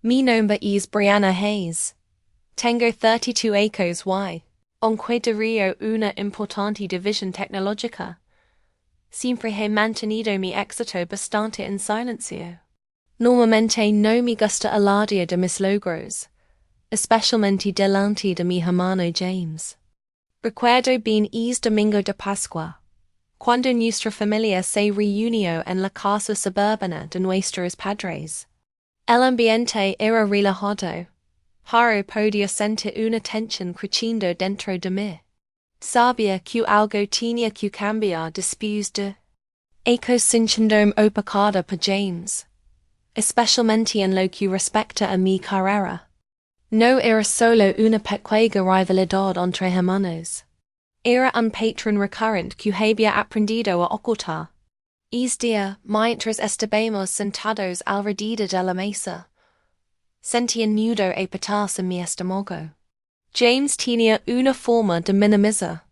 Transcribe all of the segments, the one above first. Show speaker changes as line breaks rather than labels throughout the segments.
Mi nombre es Brianna Hayes. Tengo 32 años y, aunque desarrollo una importante división tecnológica, siempre he mantenido mi éxito bastante en silencio. Normalmente no me gusta alardear de mis logros, especialmente delante de mi hermano James. Recuerdo bien es domingo de Pascua, cuando nuestra familia se reunió en la casa suburbana de nuestros padres. El ambiente era relajado, pero podía sentir una tensión creciendo dentro de mí. Sabía que algo tenía que cambiar después de eco sintiéndome opacada por James, especialmente en lo que respecta a mi carrera. No era solo una pequeña rivalidad entre hermanos. Era un patrón recurrente que había aprendido a ocultar. Es día, mientras estábamos sentados alrededor de la mesa, sentía nudo y patas en mi estómago. James tenía una forma de minimizar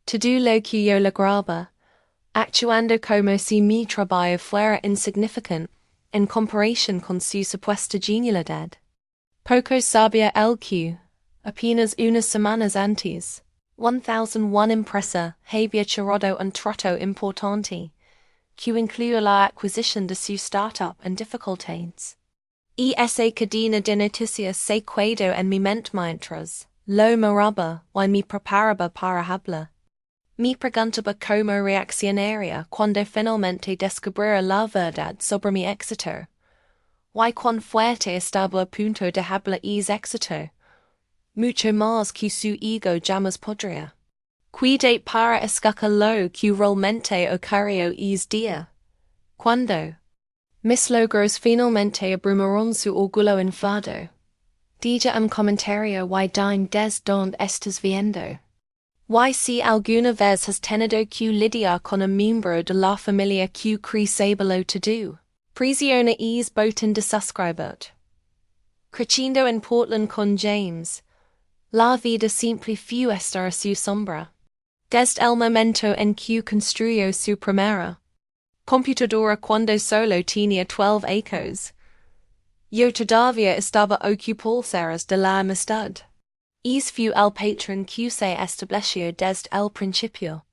todo lo que yo lograba, actuando como si mi trabajo fuera insignificante en comparación con su supuesta genialidad. Poco sabía él que, apenas unas semanas antes, 1001 Impresa había cerrado un trato importante, que incluía la adquisición de su startup en dificultades. Y esa cadena de noticias se quedó en mi mente mientras lo miraba y me preparaba para hablar. Me preguntaba cómo reaccionaría cuando finalmente descubriera la verdad sobre mi éxito. Y cuán fuerte estaba a punto de hablar es éxito. Mucho más que su ego jamás podría. Cuide para escacar lo que realmente ocurrió es día. Cuando mis logros finalmente abrumaron su orgullo enfado. Diga un comentario y dime desde donde estás viendo. Y si alguna vez has tenido que lidiar con un miembro de la familia que cree saberlo todo, presiona es botón de suscribir. Creciendo en Portland con James, la vida siempre fue estar a su sombra. Desde el momento en que construyó su primera computadora cuando solo tenía 12 años, yo todavía estaba ocupado de la amistad. Es fue el patrón que se estableció desde el principio.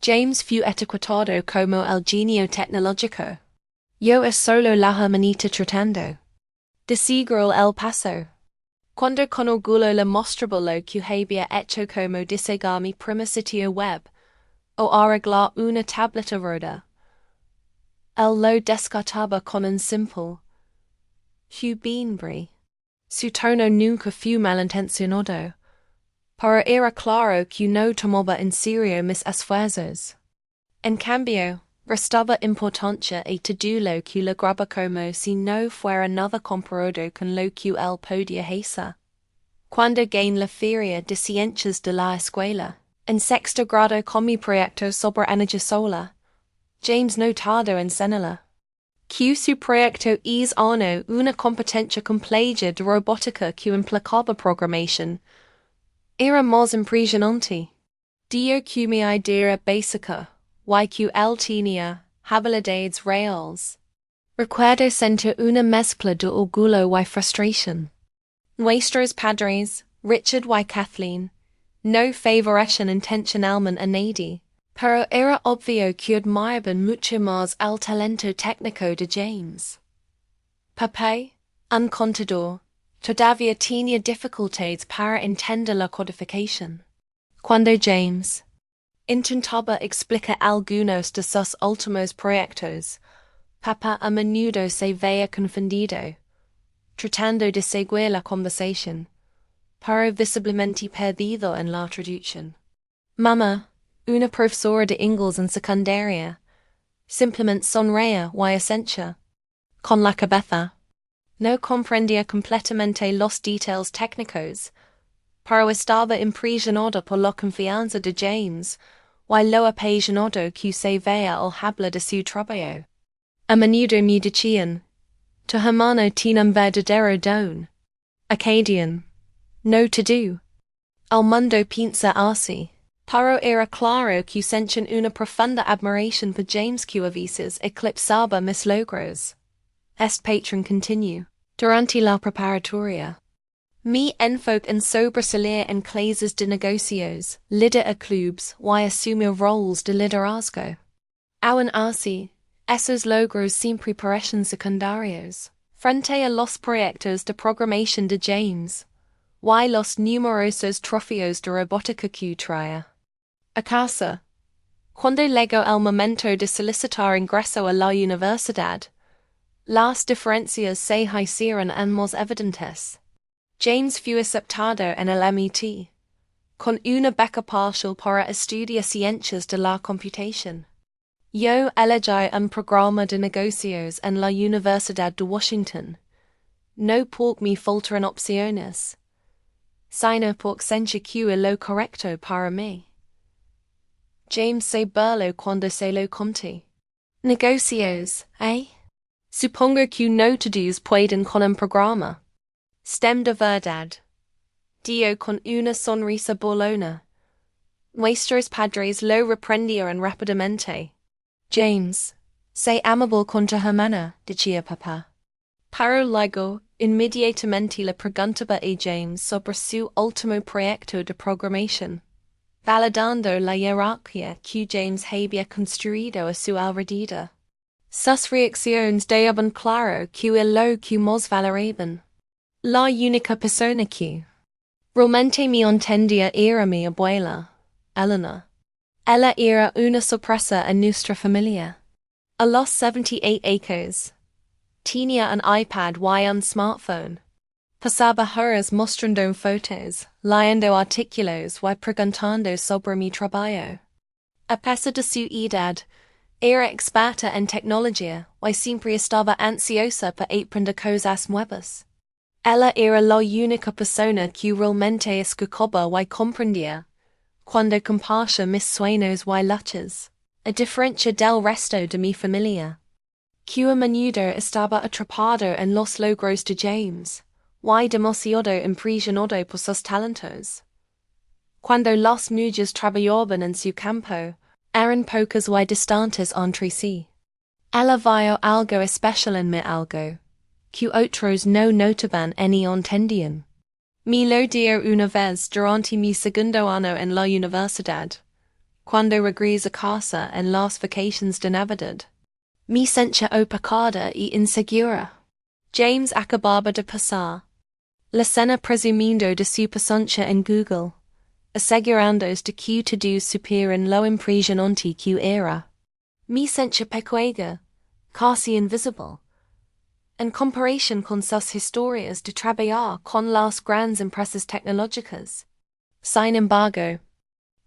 James fue etiquetado como el genio tecnológico. Yo es solo la hermanita tratando de seguir el paso. Cuando con orgullo le mostraba lo que había hecho como diseñar mi primer sitio web o arreglar una tableta rota, él lo descartaba con un simple bien, Brie. Su tono nunca fue malintencionado, pero era claro que no tomaba en serio mis esfuerzos. En cambio, restaba importancia a todo lo que lograba como si no fuera nada comparado con lo que él podía hacer. Cuando gané la feria de ciencias de la escuela, en sexto grado con mi proyecto sobre energía solar, James no tardó en cenarla. Que su proyecto es una competencia completa de robótica que implicaba programación. Era más impresionante. Dio que mi idea básica, y que él tenía habilidades reales. Recuerdo sentir una mezcla de orgullo y frustración. Nuestros padres, Richard y Kathleen, no favorecen intencionalmente a nadie. Pero era obvio que admiraban mucho más el talento técnico de James. Papá, un contador, todavía tenía dificultades para entender la codificación. Cuando James intentaba explicar algunos de sus últimos proyectos, papá a menudo se veía confundido, tratando de seguir la conversación, pero visiblemente perdido en la traducción. Mamá, una profesora de inglés en secundaria, simplemente sonreía y asentía con la cabeza. No comprendía completamente los detalles técnicos, pero estaba impresionada por la confianza de James y lo apasionado que se veía al hablar de su trabajo. A menudo me decían, tu hermano tiene un verdadero don. Acadian. No todo. El mundo piensa así. Pero era claro que sentían una profunda admiración por James que a veces eclipsaba mis logros. Este patrón continuó. Durante la preparatoria. Mi enfoque en sobresalir en clases de negocios, líder a clubes, y asumir roles de liderazgo. Aún así, esos logros siempre parecen secundarios, frente a los proyectos de programación de James, y los numerosos trofeos de robótica que traía. ¿Acaso? Cuando llegó el momento de solicitar ingreso a la universidad, las diferencias se hicieron aún más evidentes. James fue aceptado en el MIT, con una beca parcial para estudiar ciencias de la computación. Yo elegí un programa de negocios en la Universidad de Washington, no porque me faltaran opciones, sino porque sentí que era lo correcto para mí. James se burló cuando se lo conté. Negocios, ¿eh? Supongo que no todos pueden con un programa. Stem de verdad. Dio con una sonrisa burlona. Nuestros padres lo reprendieron rápidamente. James, sé amable con tu hermana, decía papá. Pero luego, inmediatamente le preguntaba a James sobre su último proyecto de programación, validando la jerarquía que James había construido a su alrededor. Sus reacciones dejaban claro que era lo que más valoraban. La única persona que realmente me entendía era mi abuela, Eleanor. Ella era una sorpresa en nuestra familia. A los 78 años, tenía un iPad y un smartphone. Pasaba horas mostrando fotos, leyendo artículos y preguntando sobre mi trabajo. A pesar de su edad, era experta en tecnología y siempre estaba ansiosa por aprender cosas nuevas. Ella era la única persona que realmente escuchaba y comprendía, cuando compartía mis sueños y luchas, a diferencia del resto de mi familia, que a menudo estaba atrapado en los logros de James, y demasiado impresionado por sus talentos. Cuando los muchos trabajaban en su campo, eran pocos y distantes entre sí. Ella vio algo especial en mi algo, que otros no notaban ni entendían. Me lo dio una vez durante mi segundo año en la universidad, cuando regresé a casa en las vacaciones de Navidad. Me sentía opacada y insegura. James acababa de pasar la cena presumiendo de su presencia en Google, asegurándose de que todos supieran lo impresionante que era. Me sentía pequeña, casi invisible, en comparación con sus historias de trabajar con las grandes empresas tecnológicas. Sin embargo,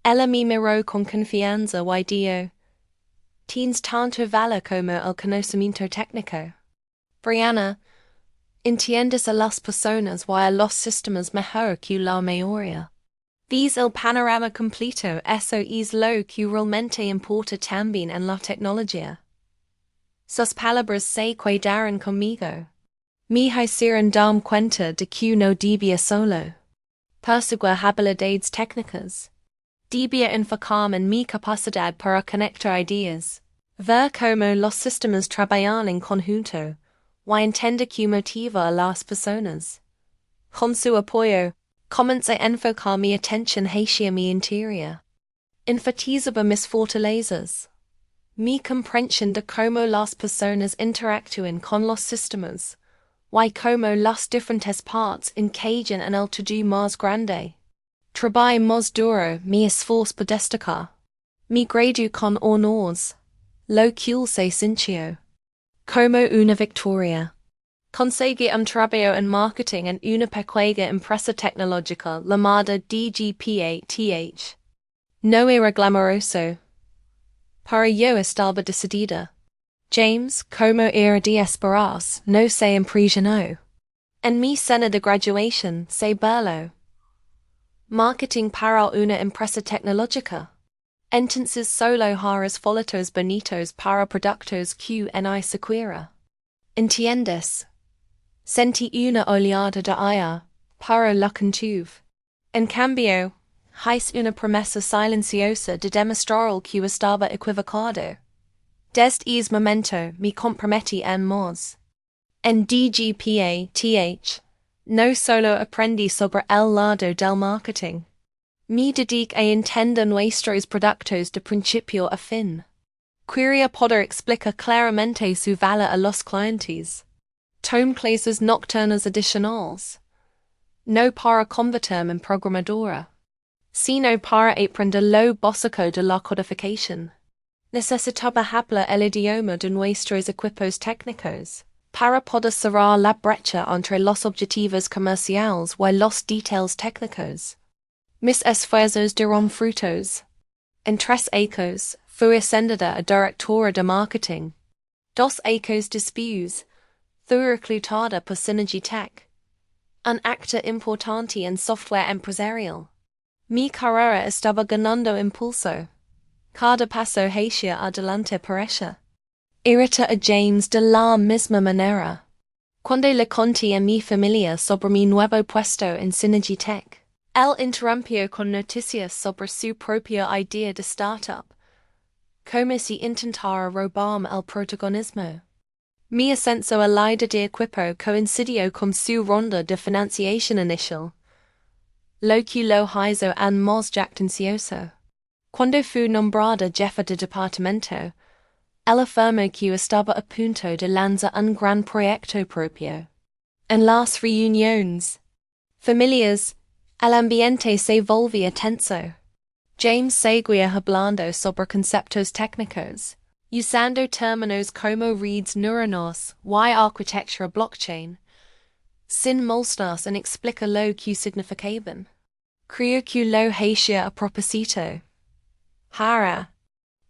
ella me miró con confianza y dijo: "Tienes tanto valor como el conocimiento técnico. Brianna, entiendes a las personas y a los sistemas mejor que la mayoría. Ves el panorama completo, eso es lo que realmente importa también en la tecnología." Sus palabras se quedaron conmigo. Me hicieron darme cuenta de que no debía solo perseguir habilidades técnicas. Debía enfocarme en mi capacidad para conectar ideas, ver cómo los sistemas trabajan en conjunto, y entender qué motiva a las personas. Con su apoyo, comencé a enfocar mi atención hacia mi interior. Enfatizaba mis fortalezas, mi comprensión de cómo las personas interactúan con los sistemas, y cómo las diferentes partes encajan en el todo más grande. Trabajé más duro, mi esfuerzo por destacar. Me gradué con honores, lo cual se sintió como una victoria. Conseguí un trabajo en marketing en una pequeña empresa tecnológica llamada DGPATH. No era glamoroso, pero yo estaba decidida. James, como era de esperarse, no se impresionó. En mi cena de graduación se burló. Marketing para una empresa tecnológica. Entonces solo harás folletos bonitos para productos que ni siquiera entiendes. Sentí una oleada de ira, pero la contuve. En cambio, hice una promesa silenciosa de demostrar que estaba equivocado. Desde ese momento me comprometí en más. En DGPA, th. No solo aprendi sobre el lado del marketing. Me dedico a entender nuestros productos de principio a fin. Quería poder explicar claramente su valor a los clientes. Tome clases nocturnas adicionales. No para convertirme en programadora, sino para aprender lo básico de la codificación. Necesitaba hablar el idioma de nuestros equipos técnicos, para poder cerrar la brecha entre los objetivos comerciales y los detalles técnicos. Mis esfuerzos dieron frutos. En 3 años, fui ascendida a directora de marketing. 2 años después, fui reclutada por Synergy Tech, un actor importante en software empresarial. Mi carrera estaba ganando impulso. Cada paso hacia adelante parecía irrita a James de la misma manera. Cuando le conté a mi familia sobre mi nuevo puesto en Synergy Tech, él interrumpió con noticias sobre su propia idea de startup, como si intentara robarme el protagonismo. Mi ascenso a líder de equipo coincidió con su ronda de financiación inicial, lo que lo hizo aún más jactancioso. Cuando fui nombrada jefa de departamento, él afirmó que estaba a punto de lanzar un gran proyecto propio. En las reuniones familiares, el ambiente se volvía tenso. James seguía hablando sobre conceptos técnicos, usando términos como redes neuronales y arquitectura blockchain, sin mostrarnos en explicar lo que significaban. Creo que lo hacía a propósito. Para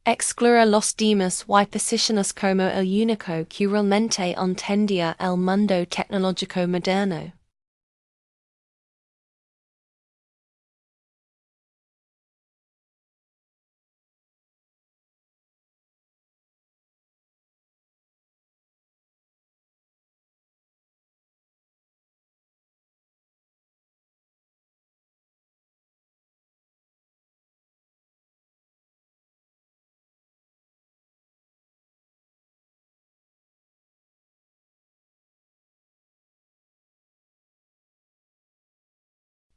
excluir a los demás y posicionarnos como el único que realmente entendía el mundo tecnológico moderno.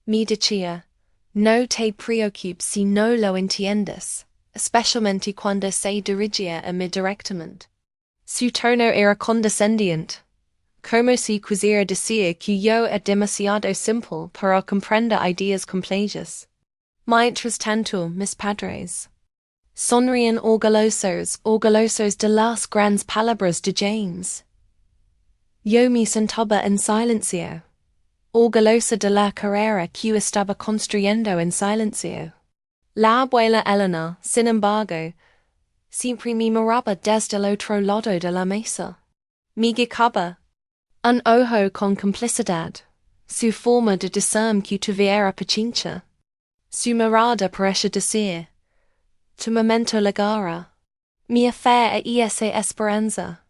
Me decía, no te preocupes si no lo entiendes, especialmente cuando se dirigía a mí directamente. Su tono era condescendiente, como si quisiera decir que yo era demasiado simple para comprender ideas complejas. Mientras tanto, mis padres sonrían orgullosos de las grandes palabras de James. Yo me sentaba en silencio, orgullosa de la carrera que estaba construyendo en silencio. La abuela Eleanor, sin embargo, siempre me miraba desde el otro lado de la mesa. Me guiaba un ojo con complicidad, su forma de decirme que tuviera paciencia. Su mirada parecía decir, tu momento llegará. Mi fe y esa esperanza,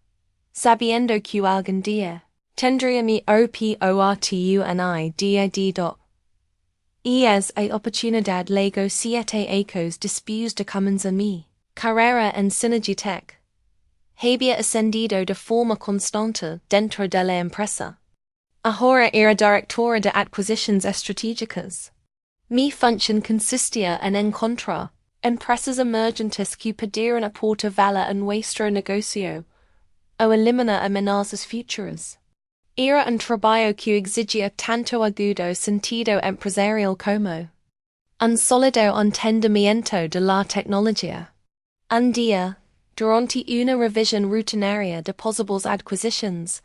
sabiendo que algún día tendría mi oportunidad y es a oportunidad luego 7 años después de comenzar mi carrera en Synergy Tech. Había ascendido de forma constante dentro de la empresa. Ahora era directora de adquisiciones estratégicas. Mi función consistía en encontrar empresas emergentes que pudieran aportar valor a nuestro negocio o eliminar amenazas futuras. Era un trabajo que exigía tanto agudo sentido empresarial como un sólido entendimiento de la tecnología. Un día, durante una revisión rutinaria de posibles adquisiciones,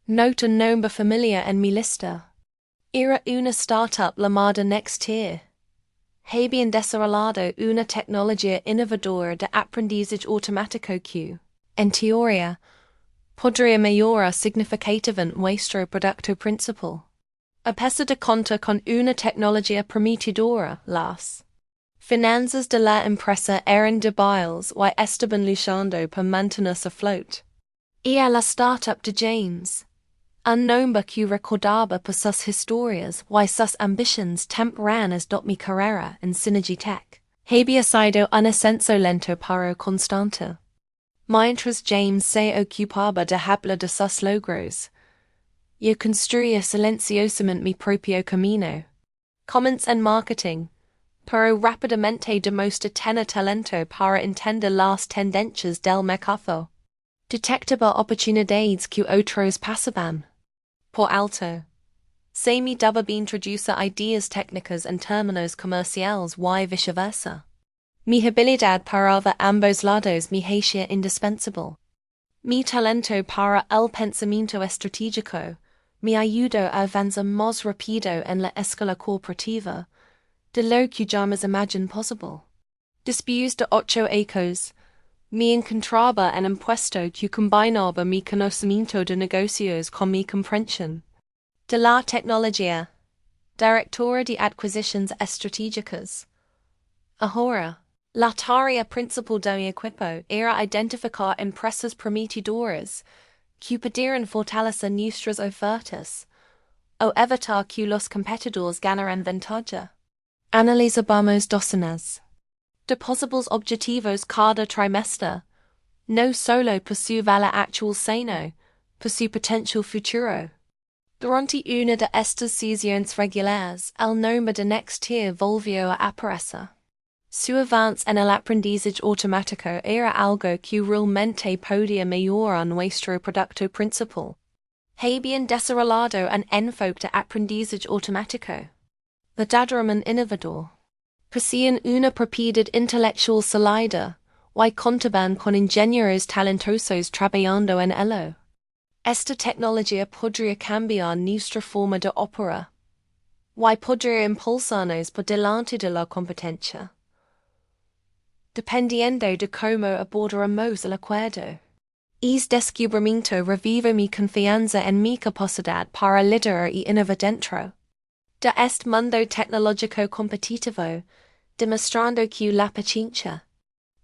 noté un nombre familiar en mi lista. Era una startup llamada Next Tier. Habían desarrollado una tecnología innovadora de aprendizaje automático que, en teoría, podría mejorar significativamente nuestro producto principal. A pesar de contar con una tecnología prometedora, las finanzas de la empresa eran débiles y estaban luchando por mantenerse a flote. Y a la startup de James, un nombre que recordaba por sus historias y sus ambiciones tempranas de mi carrera en Synergy Tech, había sido un ascenso lento pero constante. Mientras James se ocupaba de hablar de sus logros, yo construía silenciosamente mi propio camino. Comments and marketing, pero rápidamente demostré tener talento para entender las tendencias del mercado. Detectaba oportunidades que otros pasaban por alto. Se me daba introducir ideas técnicas en términos comerciales y viceversa. Mi habilidad para ver ambos lados me hacía indispensable. Mi talento para el pensamiento estratégico me ayudó a avanzar más rápido en la escala corporativa de lo que jamás imaginé posible. Después de 8 años, me encontraba en un puesto que combinaba mi conocimiento de negocios con mi comprensión de la tecnología, directora de adquisiciones estratégicas. Ahora, la tarea principal de mi equipo era identificar empresas prometedoras que pudieran fortalecer nuestras ofertas o evitar que los competidores ganaran ventaja. Analizamos docenas de posibles objetivos cada trimestre, no solo por su valor actual sino por su potencial futuro. Durante una de estas sesiones regulares, el nombre de Nextier volvió a aparecer. Su avance en el aprendizaje automático era algo que realmente podía mejorar nuestro producto principal. Habían desarrollado un enfoque de aprendizaje automático verdaderamente innovador. Poseían una propiedad intelectual sólida y contaban con ingenieros talentosos trabajando en ello. Esta tecnología podría cambiar nuestra forma de operar y podría impulsarnos por delante de la competencia, dependiendo de cómo abordaremos el acuerdo. Este descubrimiento revive mi confianza en mi capacidad para liderar y innovar dentro de este mundo tecnológico competitivo, demostrando que la paciencia,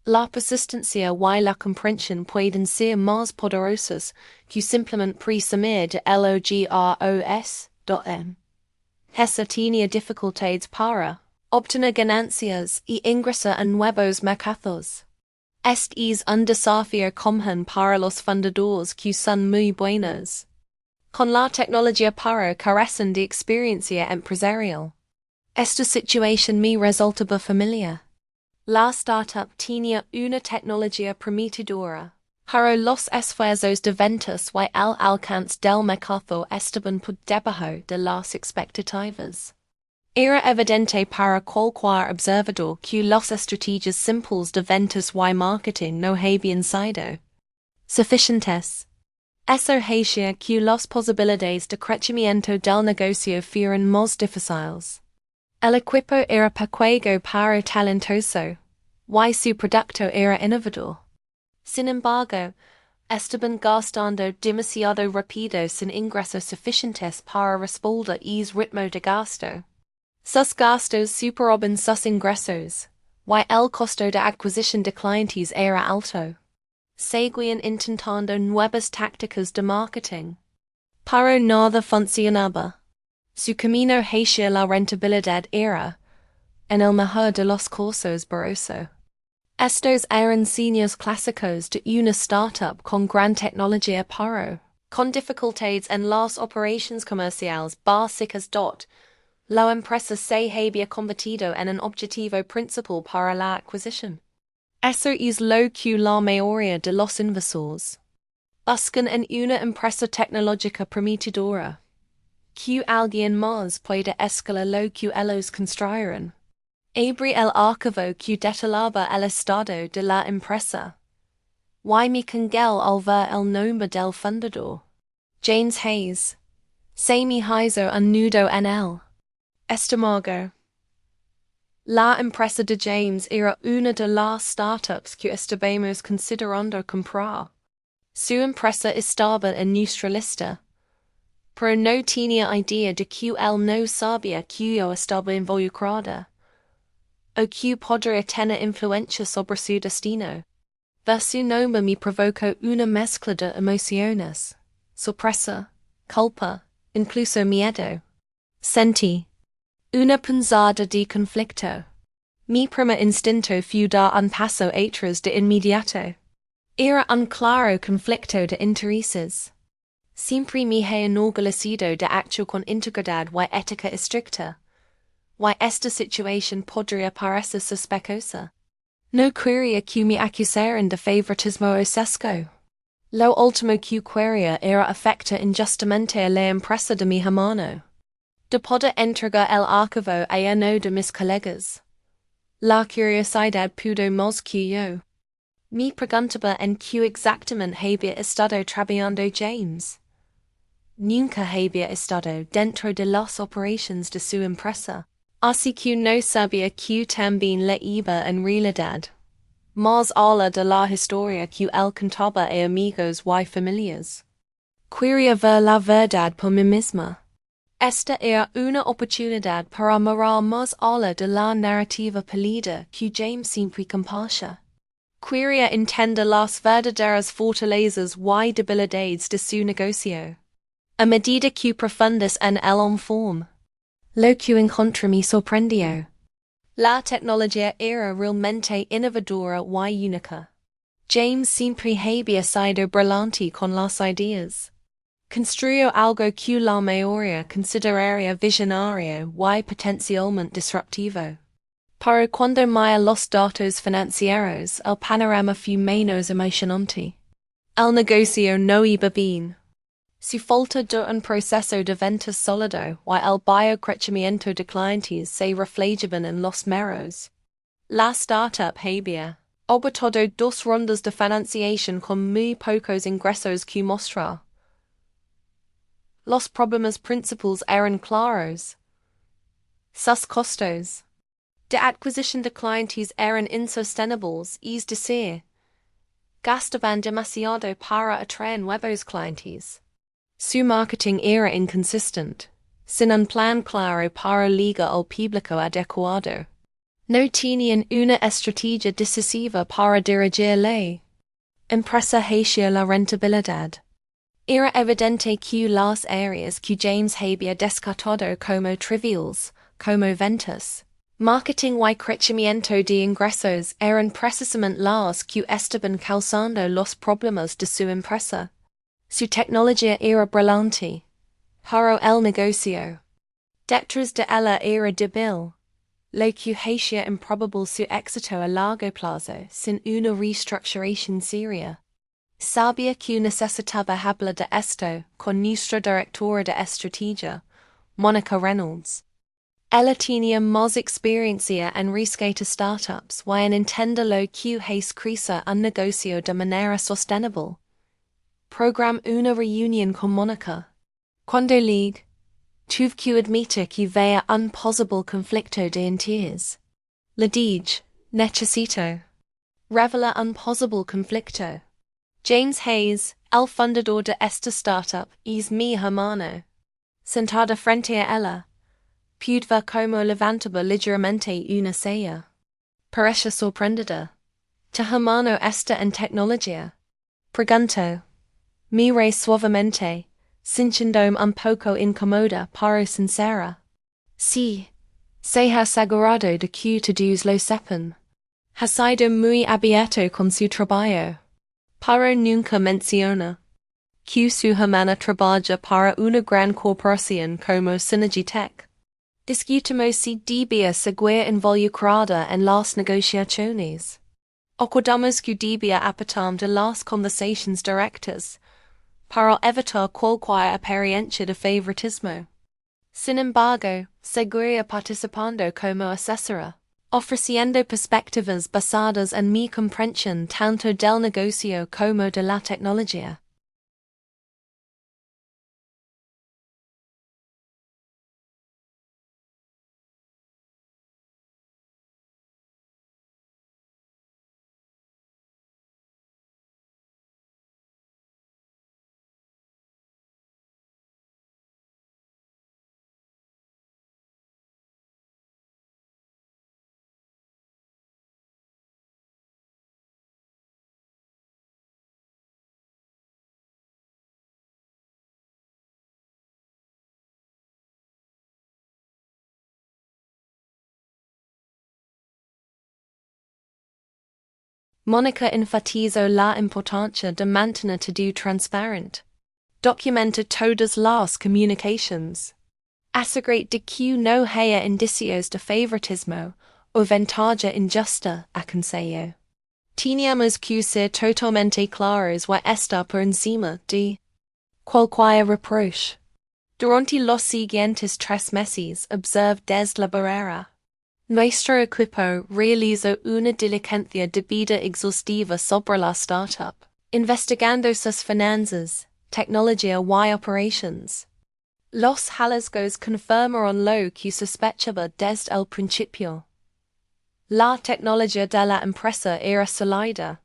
la persistencia y la comprensión pueden ser más poderosas que simplemente presumir de logros. Hesa tenía dificultades para obtener ganancias y ingresar en nuevos mercados. Este es un desafío común para los fundadores que son muy buenos con la tecnología pero carecen de experiencia empresarial. Esta situación me resultaba familiar. La startup tenía una tecnología prometedora, pero los esfuerzos de ventas y el alcance del mercado estaban por debajo de las expectativas. Era evidente para cualquier observador que las estrategias simples de ventas y marketing no habían sido suficientes. Eso hacía que las posibilidades de crecimiento del negocio fueran más difíciles. El equipo era pequeño pero talentoso, y su producto era innovador. Sin embargo, estaban gastando demasiado rápido sin ingresos suficientes para respaldar ese ritmo de gasto. Sus gastos superaban sus ingresos, y el costo de adquisición de clientes era alto. Seguían intentando nuevas tácticas de marketing, pero nada funcionaba. Su camino hacia la rentabilidad era, en el mejor de los casos, borroso. Estos eran signos clásicos de una startup con gran tecnología pero con dificultades en las operaciones comerciales básicas. La empresa se había convertido en un objetivo principal para la adquisición. Eso es lo que la mayoría de los inversores buscan en una empresa tecnológica prometedora. Que alguien más pueda escalar lo que ellos construyeron. Abrí el archivo que detallaba el estado de la empresa. Y me congel al ver el nombre del fundador. James Hayes. Se me hizo un nudo en él. Estómago. La empresa de James era una de las startups que estábamos considerando comprar. Su empresa estaba en nuestra lista, pero no tenía idea de que él no sabía que yo estaba involucrada, o que podría tener influencia sobre su destino. Ver su nombre me provocó una mezcla de emociones, sorpresa, culpa, incluso miedo. Sentí una punzada de conflicto. Mi primer instinto fue dar un paso atrás de inmediato. Era un claro conflicto de intereses. Siempre me he enorgullecido de actuar con integridad y ética estricta. Y esta situación podría parecer sospechosa. No quería que me acusaran de favoritismo o sesgo. Lo último que quería era afectar injustamente a la empresa de mi hermano. De poder entregar el archivo a uno de mis colegas. La curiosidad pudo más que yo. Me preguntaba en qué exactamente había estado trabajando James. Nunca había estado dentro de las operaciones de su empresa, así que no sabía que también le iba en realidad. Más allá de la historia que él contaba a amigos y familias. Quería ver la verdad por mí misma. Esta era una oportunidad para mirar más allá de la narrativa pálida que James siempre compasa. Quería entender las verdaderas fortalezas y debilidades de su negocio. A medida que profundas en el informe, lo que encontré me sorprendió. La tecnología era realmente innovadora y única. James siempre había sido brillante con las ideas. Construyó algo que la mayoría consideraría visionario y potencialmente disruptivo. Pero cuando mira los datos financieros, el panorama fue menos emocionante. El negocio no iba bien. Su falta de un proceso de ventas sólido y el bajo crecimiento de clientes se reflejaban en los meros. La startup había obtenido 2 rondas de financiación con muy pocos ingresos que mostrar. Los problemas principales eran claros. Sus costos de adquisición de clientes eran insostenibles, es decir, gastaban demasiado para atraer nuevos clientes. Su marketing era inconsistent, sin un plan claro para ligar al público adecuado. No tenían una estrategia decisiva para dirigir la empresa hacia la rentabilidad. Era evidente que las áreas que James había descartado como triviales, como ventas, marketing y crecimiento de ingresos eran precisamente las que estaban causando los problemas de su empresa. Su tecnología era brillante, pero el negocio detrás de ella era débil, lo que hacía improbable su éxito a largo plazo sin una reestructuración seria. Sabía que necesitaba hablar de esto con nuestra directora de estrategia, Monica Reynolds. Ella tenía más experiencia en rescate startups y en entender lo que es crecer un negocio de manera sostenible. Program una reunión con Monica. Cuando tuve que admitir que veía un posible conflicto de intereses. Le dije, necesito revelar un posible conflicto. James Hayes, el fundador de esta startup, es mi hermano. Sentada frente a ella, pude ver cómo levantaba ligeramente una ceja. Parecía sorprendida. ¿Tu hermano está en tecnología? Preguntó. Miré suavemente, sintiéndome un poco incómoda pero sincera. Sí, se ha asegurado de que todos lo sepan. Ha sido muy abierto con su trabajo. Pero nunca menciona que su hermana trabaja para una gran corporación como Synergy. Discutimos si debía seguir involucrada en las negociaciones. Acordamos que debía apartarme de las conversaciones directas para evitar cualquier apariencia de favoritismo. Sin embargo, seguía participando como asesora, ofreciendo perspectivas basadas en mi comprensión tanto del negocio como de la tecnología. Monica enfatizo la importancia de mantener todo transparent. Documenta todas las comunicaciones. Asegurate de que no haya indicios de favoritismo o ventaja injusta, aconsejo. Teníamos que ser totalmente claros y estar por encima de cualquier reproche. Durante los siguientes 3 meses observe desde la barrera. Nuestro equipo realizó una diligencia de vida exhaustiva sobre la startup, investigando sus finanzas, tecnología y operations. Los hallazgos confirmaron lo que sospechaba desde el principio. La tecnología de la empresa era sólida,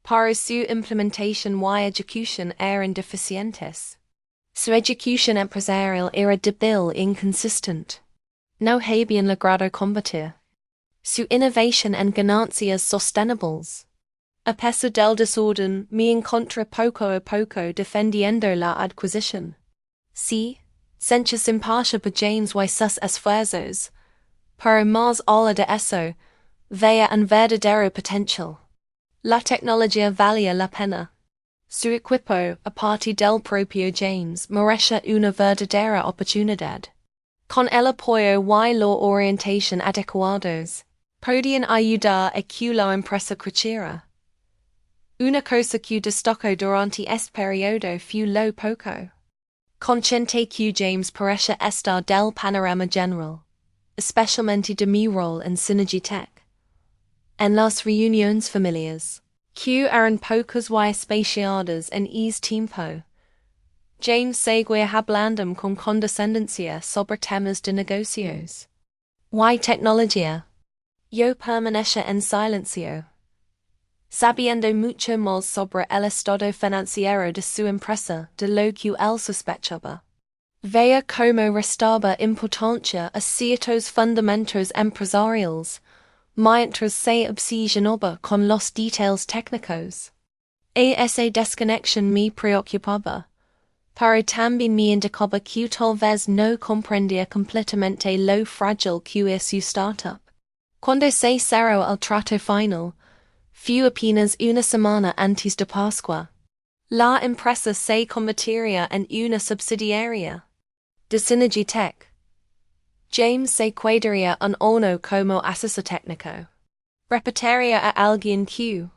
pero su implementación y ejecución eran deficientes. Su ejecución empresarial era débil e inconsistente. No habían logrado combatir su innovación en ganancias sostenibles. A pesar del desorden, me encontré poco a poco defendiendo la adquisición. Sí, sencha simpatía por James y sus esfuerzos, pero más allá de eso, veía un verdadero potencial. La tecnología valía la pena. Su equipo, aparte del propio James, merecía una verdadera oportunidad. Con el apoyo y la orientación adecuados, podían ayudar a que la empresa creciera. Una cosa que destacó durante este periodo fue lo poco consciente que James parecía estar del panorama general, especialmente de mi rol en Synergy Tech. En las reuniones familiares, que eran pocas y espaciadas en ese tiempo, James seguía hablando con condescendencia sobre temas de negocios y tecnología. Yo permanecía en silencio, sabiendo mucho más sobre el estado financiero de su empresa de lo que él sospechaba. Veía cómo restaba importancia a ciertos fundamentos empresariales, mientras se obsesionaba con los detalles técnicos. Esa desconexión me preocupaba, pero también me indicaba que tal vez no comprendía completamente lo frágil que es su startup. Cuando se cerró el trato final, fue apenas una semana antes de Pascua. La empresa se convertiría en una subsidiaria de Synergy Tech. James se quedaría un año como asesor técnico. Repetiría a alguien que,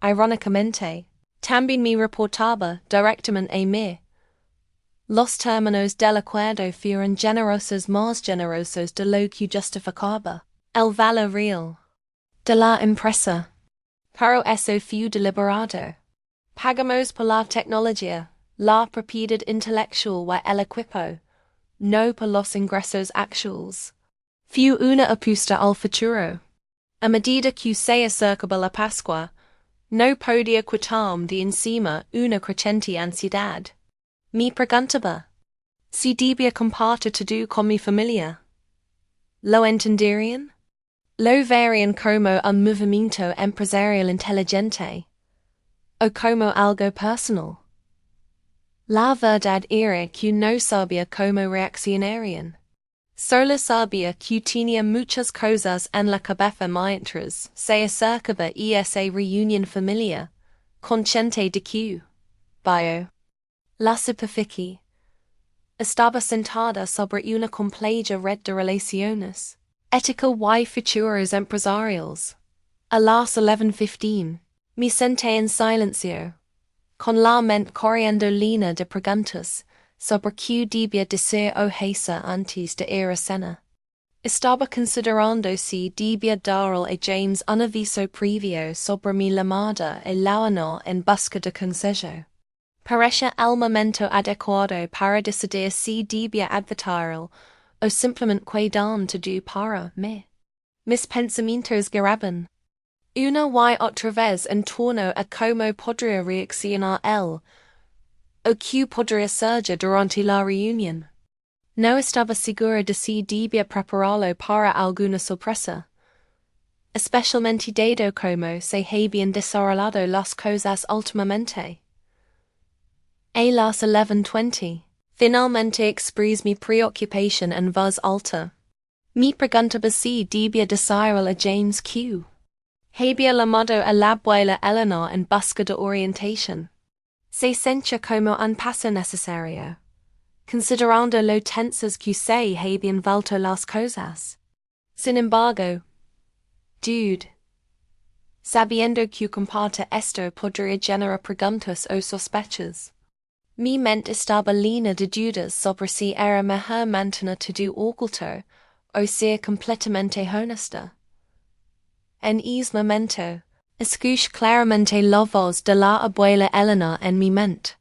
irónicamente, también me reportaba directamente a mí. Los términos del acuerdo fueron generosos más generosos de lo que justificaba el valor real de la empresa. Pero eso fue deliberado. Pagamos por la tecnología, la propiedad intelectual y el equipo, no por los ingresos actuales. Fue una apuesta al futuro. A medida que se acercaba la Pascua, no podía quitarme de encima una creciente ansiedad. Me preguntaba si debía compartir todo con mi familia. ¿Lo entenderían? ¿Lo verían como un movimiento empresarial inteligente? ¿O como algo personal? La verdad era que no sabía cómo reaccionarían. Solo sabía que tenía muchas cosas en la cabeza mientras se acercaba esa reunión familiar, consciente de que, bajo la superficie, estaba sentada sobre una compleja red de relaciones, ética y futuros empresariales. A las 11:15, me senté en silencio, con la mente corriendo llena de preguntas sobre qué debía decir o hacer antes de ir a cena. Estaba considerando si debía darle a James un aviso previo sobre mi llamada a Laurel en busca de consejo. Parecía el momento adecuado para decidir si debía advertirlo o simplemente quedarme todo para mí. Mis pensamientos giraban una y otra vez en torno a cómo podría reaccionar él, o qué podría ser durante la reunión. No estaba segura de si debía prepararlo para alguna sorpresa, especialmente dado cómo se habían desarrollado las cosas últimamente. A las 11:20, finalmente expresé mi preocupación en voz alta. Me preguntaba si debía decirle a James que, Había llamado a la abuela Eleanor en busca de orientación. Se sentía como un paso necesario, considerando lo tensas que se habían vuelto las cosas. Sin embargo, dude, sabiendo que comparte esto podría generar preguntas o sospechas. Mi mente estaba llena de dudas sobre si era mejor mantener todo oculto o ser completamente honesta. En ese momento, escuché claramente la voz de la abuela Eleanor en mi mente.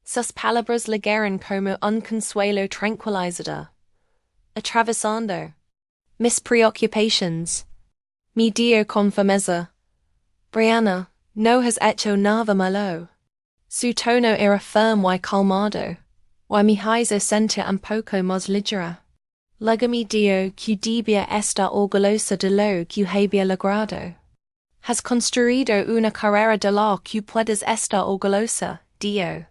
Sus palabras llegaron como un consuelo tranquilizador, atravesando mis preocupaciones. Me dijo con firmeza: Brianna, no has hecho nada malo. Su tono era firme y calmado, y mi hizo sentir un poco más ligera. Luego me dijo que debía estar orgullosa de lo que había logrado. Has construido una carrera de la que puedes estar orgullosa, dijo.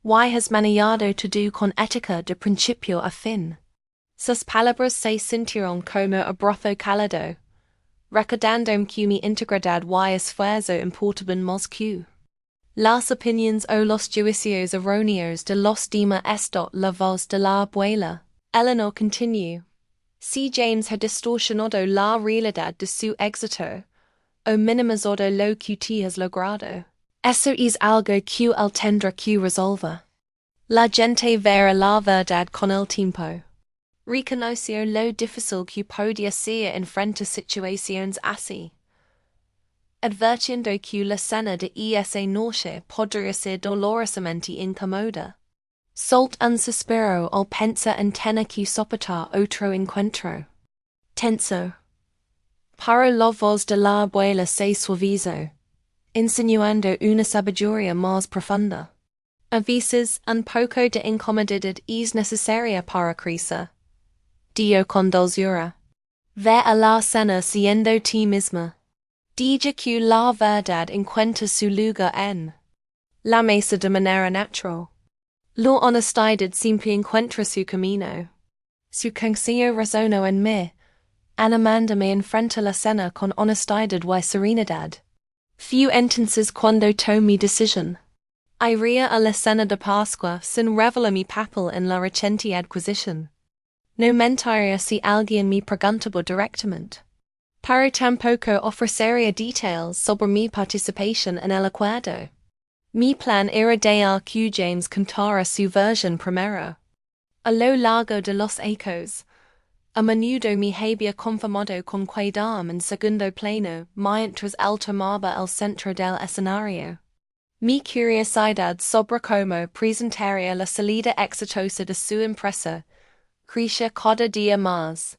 Y has manejado todo con ética de principio a fin. Sus palabras se sintieron como abrazo cálido, recordando que mi integridad y esfuerzo importaban más que las opiniones o los juicios erróneos de los demás. Esto la voz de la abuela Eleanor continuó. Si James ha distorsionado la realidad de su éxito, o minimizado lo que te has logrado, eso es algo que él tendrá que resolver. La gente verá la verdad con el tiempo. Reconoció lo difícil que podía ser enfrentar situaciones así, advirtiendo que la cena de esa noche podría ser dolorosamente incómoda. Solt un suspiro al pensar en tener que soportar otro encuentro tenso. Pero la voz de la abuela se suavizó, insinuando una sabiduría más profunda. A veces, un poco de incomodidad es necesaria para crecer, dijo con dulzura. Ve a la cena siendo ti misma. Diga que la verdad encuentra su lugar en la mesa de manera natural. La honestidad siempre encuentra su camino. Su consejo resonó en mí, animándome enfrentar la cena con honestidad y serenidad. Few entonces cuando tomé mi decisión. Iría a la cena de Pascua sin revelar mi papel en la reciente adquisición. No mentiría si alguien me preguntaba directamente. Pero tampoco ofrecería detalles sobre mi participación en el acuerdo. Mi plan era dejar que James contara su versión primero. A lo largo de los ecos, a menudo me había conformado con quedarme en segundo plano mientras él tomaba el centro del escenario. Mi curiosidad sobre cómo presentaría la salida exitosa de su empresa crecía cada día más.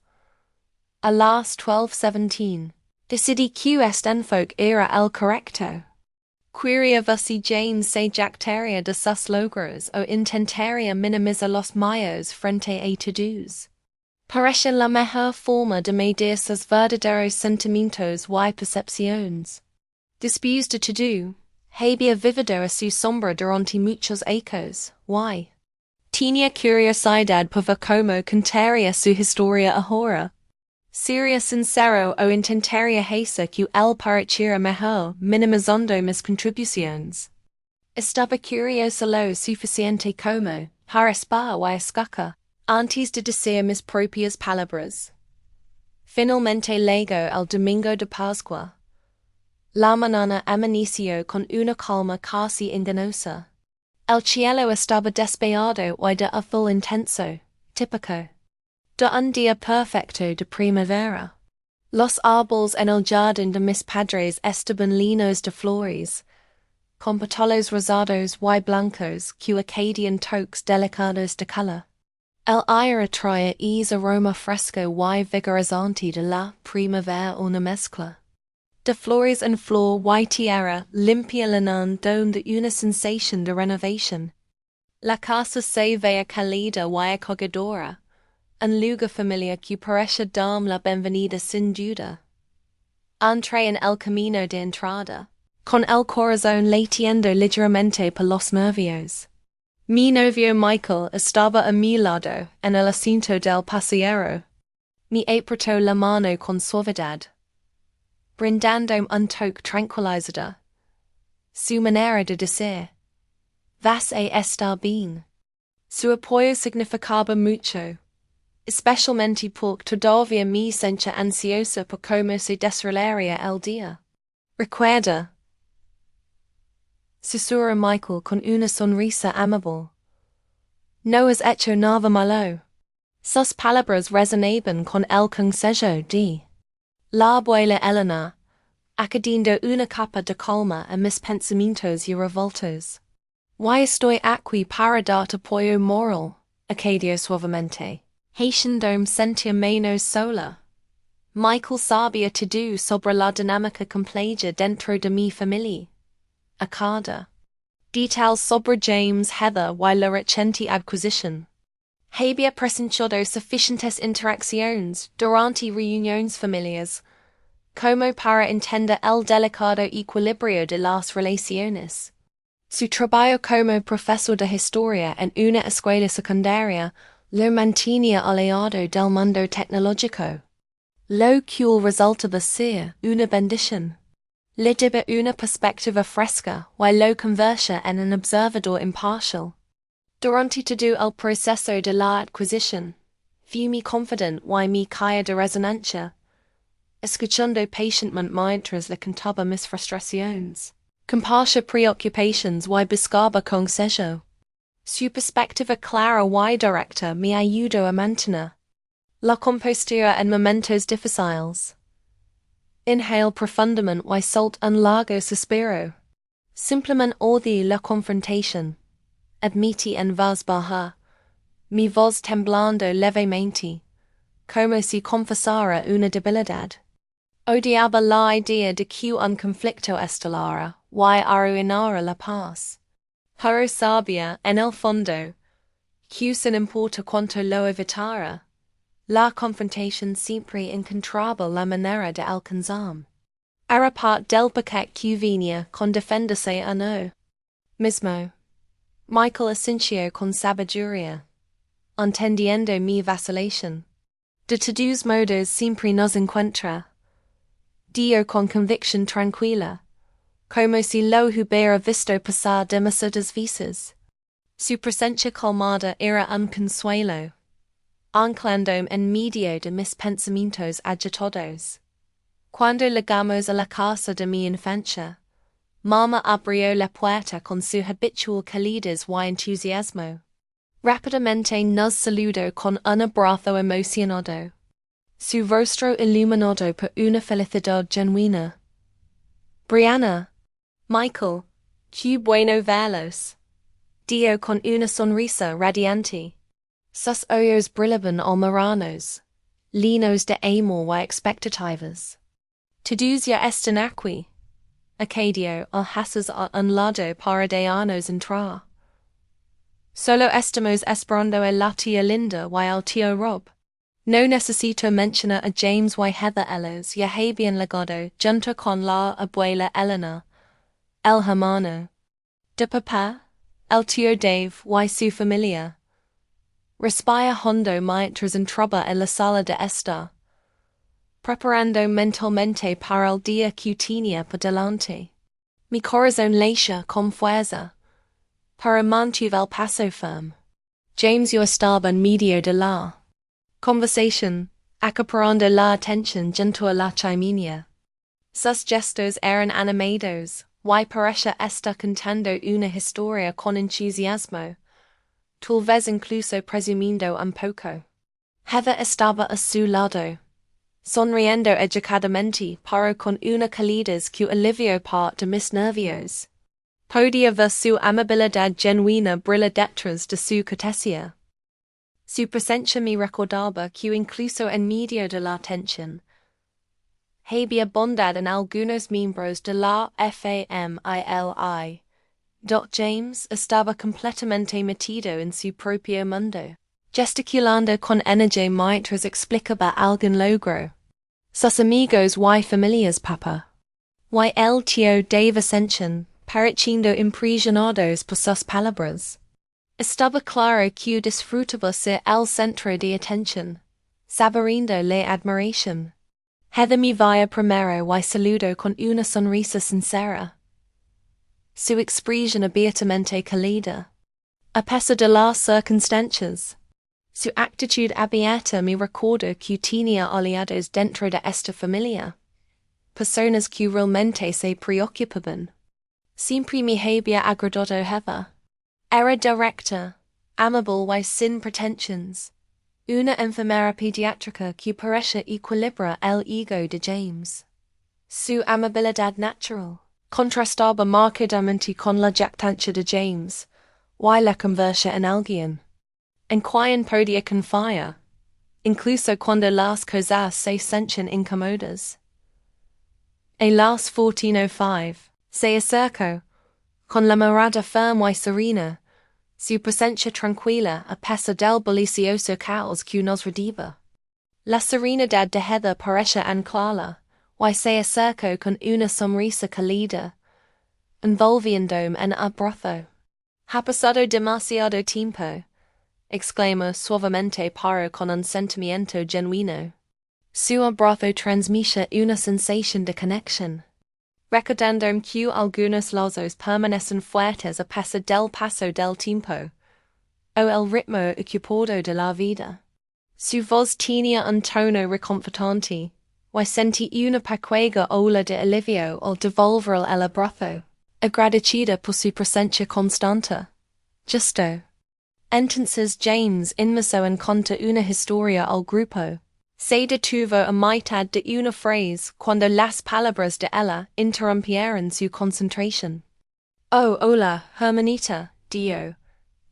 A las 12:17, decidí que este enfoque era el correcto. Quería si James se jactaría de sus logros o intentaría minimizar los míos frente a todos. Parece la mejor forma de medir sus verdaderos sentimientos y percepciones. Después de todo, había vivido a su sombra durante muchos ecos, y tenía curiosidad por ver cómo contaría su historia ahora. Sería sincero o intentaría hacer que él pareciera mejor minimizando mis contribuciones. Estaba curioso lo suficiente como para esperar y escuchar antes de decir mis propias palabras. Finalmente llegó el domingo de Pascua. La mañana amaneció con una calma casi engañosa. El cielo estaba despejado y de azul intenso, típico de un día perfecto de primavera. Los árboles en el jardín de mis padres estaban llenos de flores, con pétalos rosados y blancos que acaban toques delicados de color. El aire traía ese aroma fresco y vigorizante de la primavera, una mezcla de flores en flor y tierra limpia llenando de una sensación de renovación. La casa se veía cálida y acogedora, un lugar familiar que parecía darme la bienvenida sin duda. Entré en el camino de entrada, con el corazón latiendo ligeramente por los nervios. Mi novio Michael estaba a mi lado en el asiento del pasajero. Me apretó la mano con suavidad. brindando un toque tranquilizador, su manera de decir, vas a estar bien. Su apoyo significaba mucho, especialmente porque todavía me sentía ansiosa por cómo se desarrollaría el día. Recuerda, susurró Michael con una sonrisa amable. No has hecho nada malo. Sus palabras resonaban con el consejo de la abuela Elena, añadiendo una capa de calma a mis pensamientos y revoltos. Why estoy aquí para darte apoyo moral, añadió suavemente, haciéndome sentir menos sola. Michael sabía todo sobre la dinámica compleja dentro de mi familia. Acada. Details sobre James, Heather y la reciente adquisición. Había presenciado suficientes interacciones durante reuniones familiares como para entender el delicado equilibrio de las relaciones. Su trabajo como profesor de historia en una escuela secundaria lo mantenía aliado del mundo tecnológico, lo cual resultaba ser una bendición. Le daba una perspectiva fresca y lo convertía en un observador imparcial. Durante todo el proceso de la adquisición, fui confident y mi calle de resonancia, escuchando pacientemente mientras le contaba mis frustraciones, compartía preocupaciones y buscaba consejo. Su perspectiva clara y directa me ayudó a mantener la compostura en momentos difíciles. Inhale profundamente y solté un largo suspiro. Simplemente odié la confrontación. Admití en voz baja, mi voz temblando levemente, como si confesara una debilidad. Odiaba la idea de que un conflicto estelara y arruinara la paz. Pero sabía, en el fondo, que sin importa cuánto lo evitara, la confrontación siempre encontraba la manera de alcanzarme. Era parte del paquete que venía con defenderse o no. Mismo. Michael asintió con sabiduría, entendiendo mi vacilación. De todos modos siempre nos encuentra, dijo con convicción tranquila, como si lo hubiera visto pasar demasiadas veces. Su presencia calmada era un consuelo, anclándome en medio de mis pensamientos agitados. Cuando llegamos a la casa de mi infancia, Mamá abrió la puerta con su habitual calidez y entusiasmo. Rápidamente nos saludó con un abrazo emocionado, su rostro iluminado por una felicidad genuina. Brianna, Michael, qué bueno verlos, dijo con una sonrisa radiante. Sus ojos brillaban almoranos, llenos de amor y expectativas. Todos ya están aquí. Acadio al haces a un lado para dejarnos entrar. Solo estamos esperando a la tía Linda y al tío Rob. No necesito mencionar a James y Heather ellos ya habían llegado junto con la abuela Elena, el hermano de papá, el tío Dave y su familia. Respira hondo mientras entraba en la sala de estar, preparando mentalmente para el día que tenía por delante. Mi corazón latía con fuerza, pero mantuve el paso firme. James yo estaba en medio de la conversación, acaparando la atención junto a la chimenea. Sus gestos eran animados, y parecía estar contando una historia con entusiasmo, tal vez incluso presumiendo un poco. Heather estaba a su lado, sonriendo educadamente pero con una calidez que alivió parte de mis nervios. Podía ver su amabilidad genuina brillar detrás de su cortesía. Su presencia me recordaba que incluso en medio de la tensión, había bondad en algunos miembros de la familia. James estaba completamente metido en su propio mundo, gesticulando con energía mientras explicaba algún logro. Sus amigos y familias papa. Y el tío Dave Ascension, pareciendo impresionados por sus palabras. Estaba claro que disfrutaba ser el centro de atención, saboreando la admiración. Heather mi via primero y saludo con una sonrisa sincera. Su expresión abiertamente cálida. A pesar de las circunstancias. Su actitud abierta me recuerda que tenía aliados dentro de esta familia. Personas que realmente se preocupaban. Siempre me había agradado Heather. Era directa, amable y sin pretensions. Una enfermera pediátrica que parece equilibra el ego de James. Su amabilidad natural contrastaba marcadamente con la jactancia de James, y la conversa en alguien en quien podía confiar, incluso cuando las cosas se sentían incómodas. En las 14:05, se acercó, con la mirada firme y serena, su presencia tranquila a pesar del bullicioso caos que nos rodeaba. La serenidad de Heather parecía anclarla, y se acercó con una sonrisa cálida, envolviéndome en abrazo. Ha pasado demasiado tiempo, exclamó suavemente pero con un sentimiento genuino. Su abrazo transmitía una sensación de conexión. Recordando que algunos lazos permanecen fuertes a pesar del paso del tiempo, o el ritmo ocupado de la vida. Su voz tenía un tono reconfortante, y sentí una pequeña ola de alivio al devolver el abrazo, agradecida por su presencia constante. Justo. Entonces James inmisó en contar una historia al grupo. Se detuvo a mitad de una frase cuando las palabras de ella interrumpieron su concentración. Oh, hola, hermanita, dijo,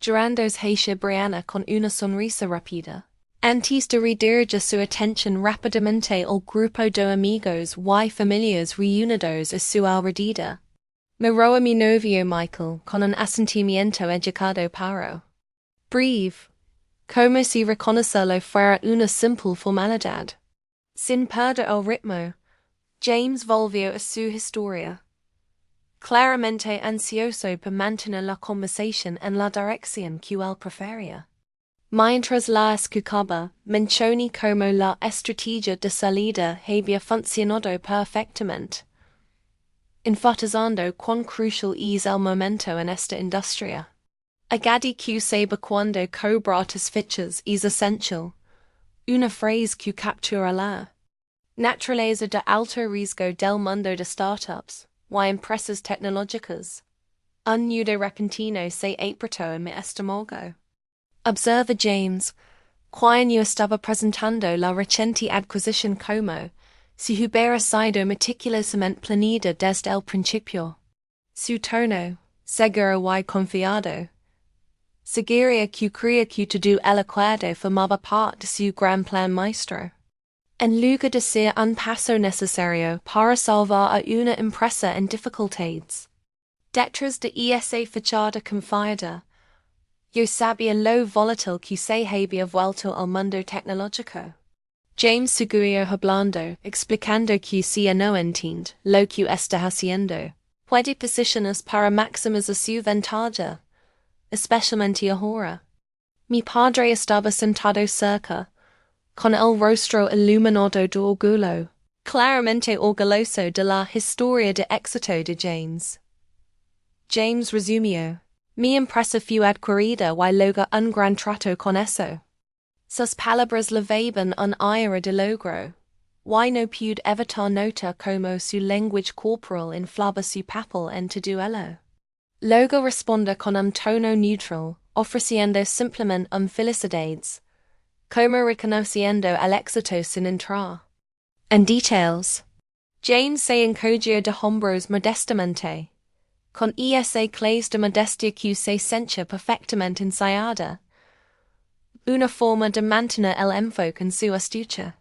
girándose hacia Brianna con una sonrisa rápida. Antes de redirigir su atención rápidamente al grupo de amigos y familiares reunidos a su alrededor. Miró a mi novio Michael con un asentimiento educado paro. Breve, como si reconocerlo fuera una simple formalidad. Sin perder el ritmo, James volvió a su historia, claramente ansioso por mantener la conversación en la dirección que él prefería. Mientras la escuchaba, mencioné como la estrategia de salida había funcionado perfectamente, enfatizando cuán crucial es el momento en esta industria. Agadi que sabe cuando cobrar tus fichas es esencial, una frase que captura la naturaleza de alto riesgo del mundo de startups y empresas tecnológicas. Un nudo repentino se apretó en mi estómago. Observa James, quien yo estaba presentando la reciente adquisición como si hubiera sido meticulosamente planeada desde el principio. Su tono, seguro y confiado, sugería que creía que todo el acuerdo formaba parte de su gran plan maestro. En lugar de ser un paso necesario para salvar a una empresa en dificultades. Detrás de esa fachada confiada, yo sabía lo volátil que se había vuelto al mundo tecnológico. James siguió hablando, explicando que si no entiende lo que está haciendo, puede posicionarse para maximizar su ventaja, especialmente ahora. Mi padre estaba sentado cerca, con el rostro iluminado de orgullo, claramente orgulloso de la historia de éxito de James. James resumió. Mi empresa fue adquirida y logra un gran trato con eso. Sus palabras levaban un aire de logro, y no pude evitar notar como su lenguaje corporal inflaba su papel en todo ello. Luego responde con un tono neutral, ofreciendo simplemente felicidades, como reconociendo el éxito sin entrar en details. James se encogió de hombros modestamente, con esa clase de modestia que se sentía perfectamente ensayada, una forma de mantener el enfoque en su estuche.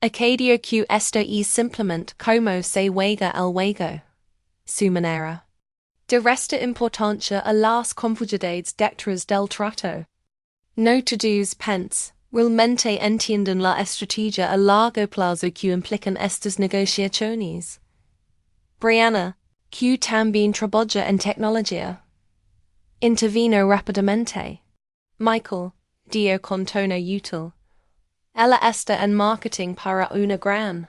Acadio que esto es simplemente como se juega el juego, su manera. De resta importancia a las complejidades detrás del trato. No todos pense, realmente entienden la estrategia a largo plazo que implican estas negociaciones. Brianna, que también trabaja en tecnología, intervino rápidamente. Michael, dijo con tono útil. Ella está en marketing para una gran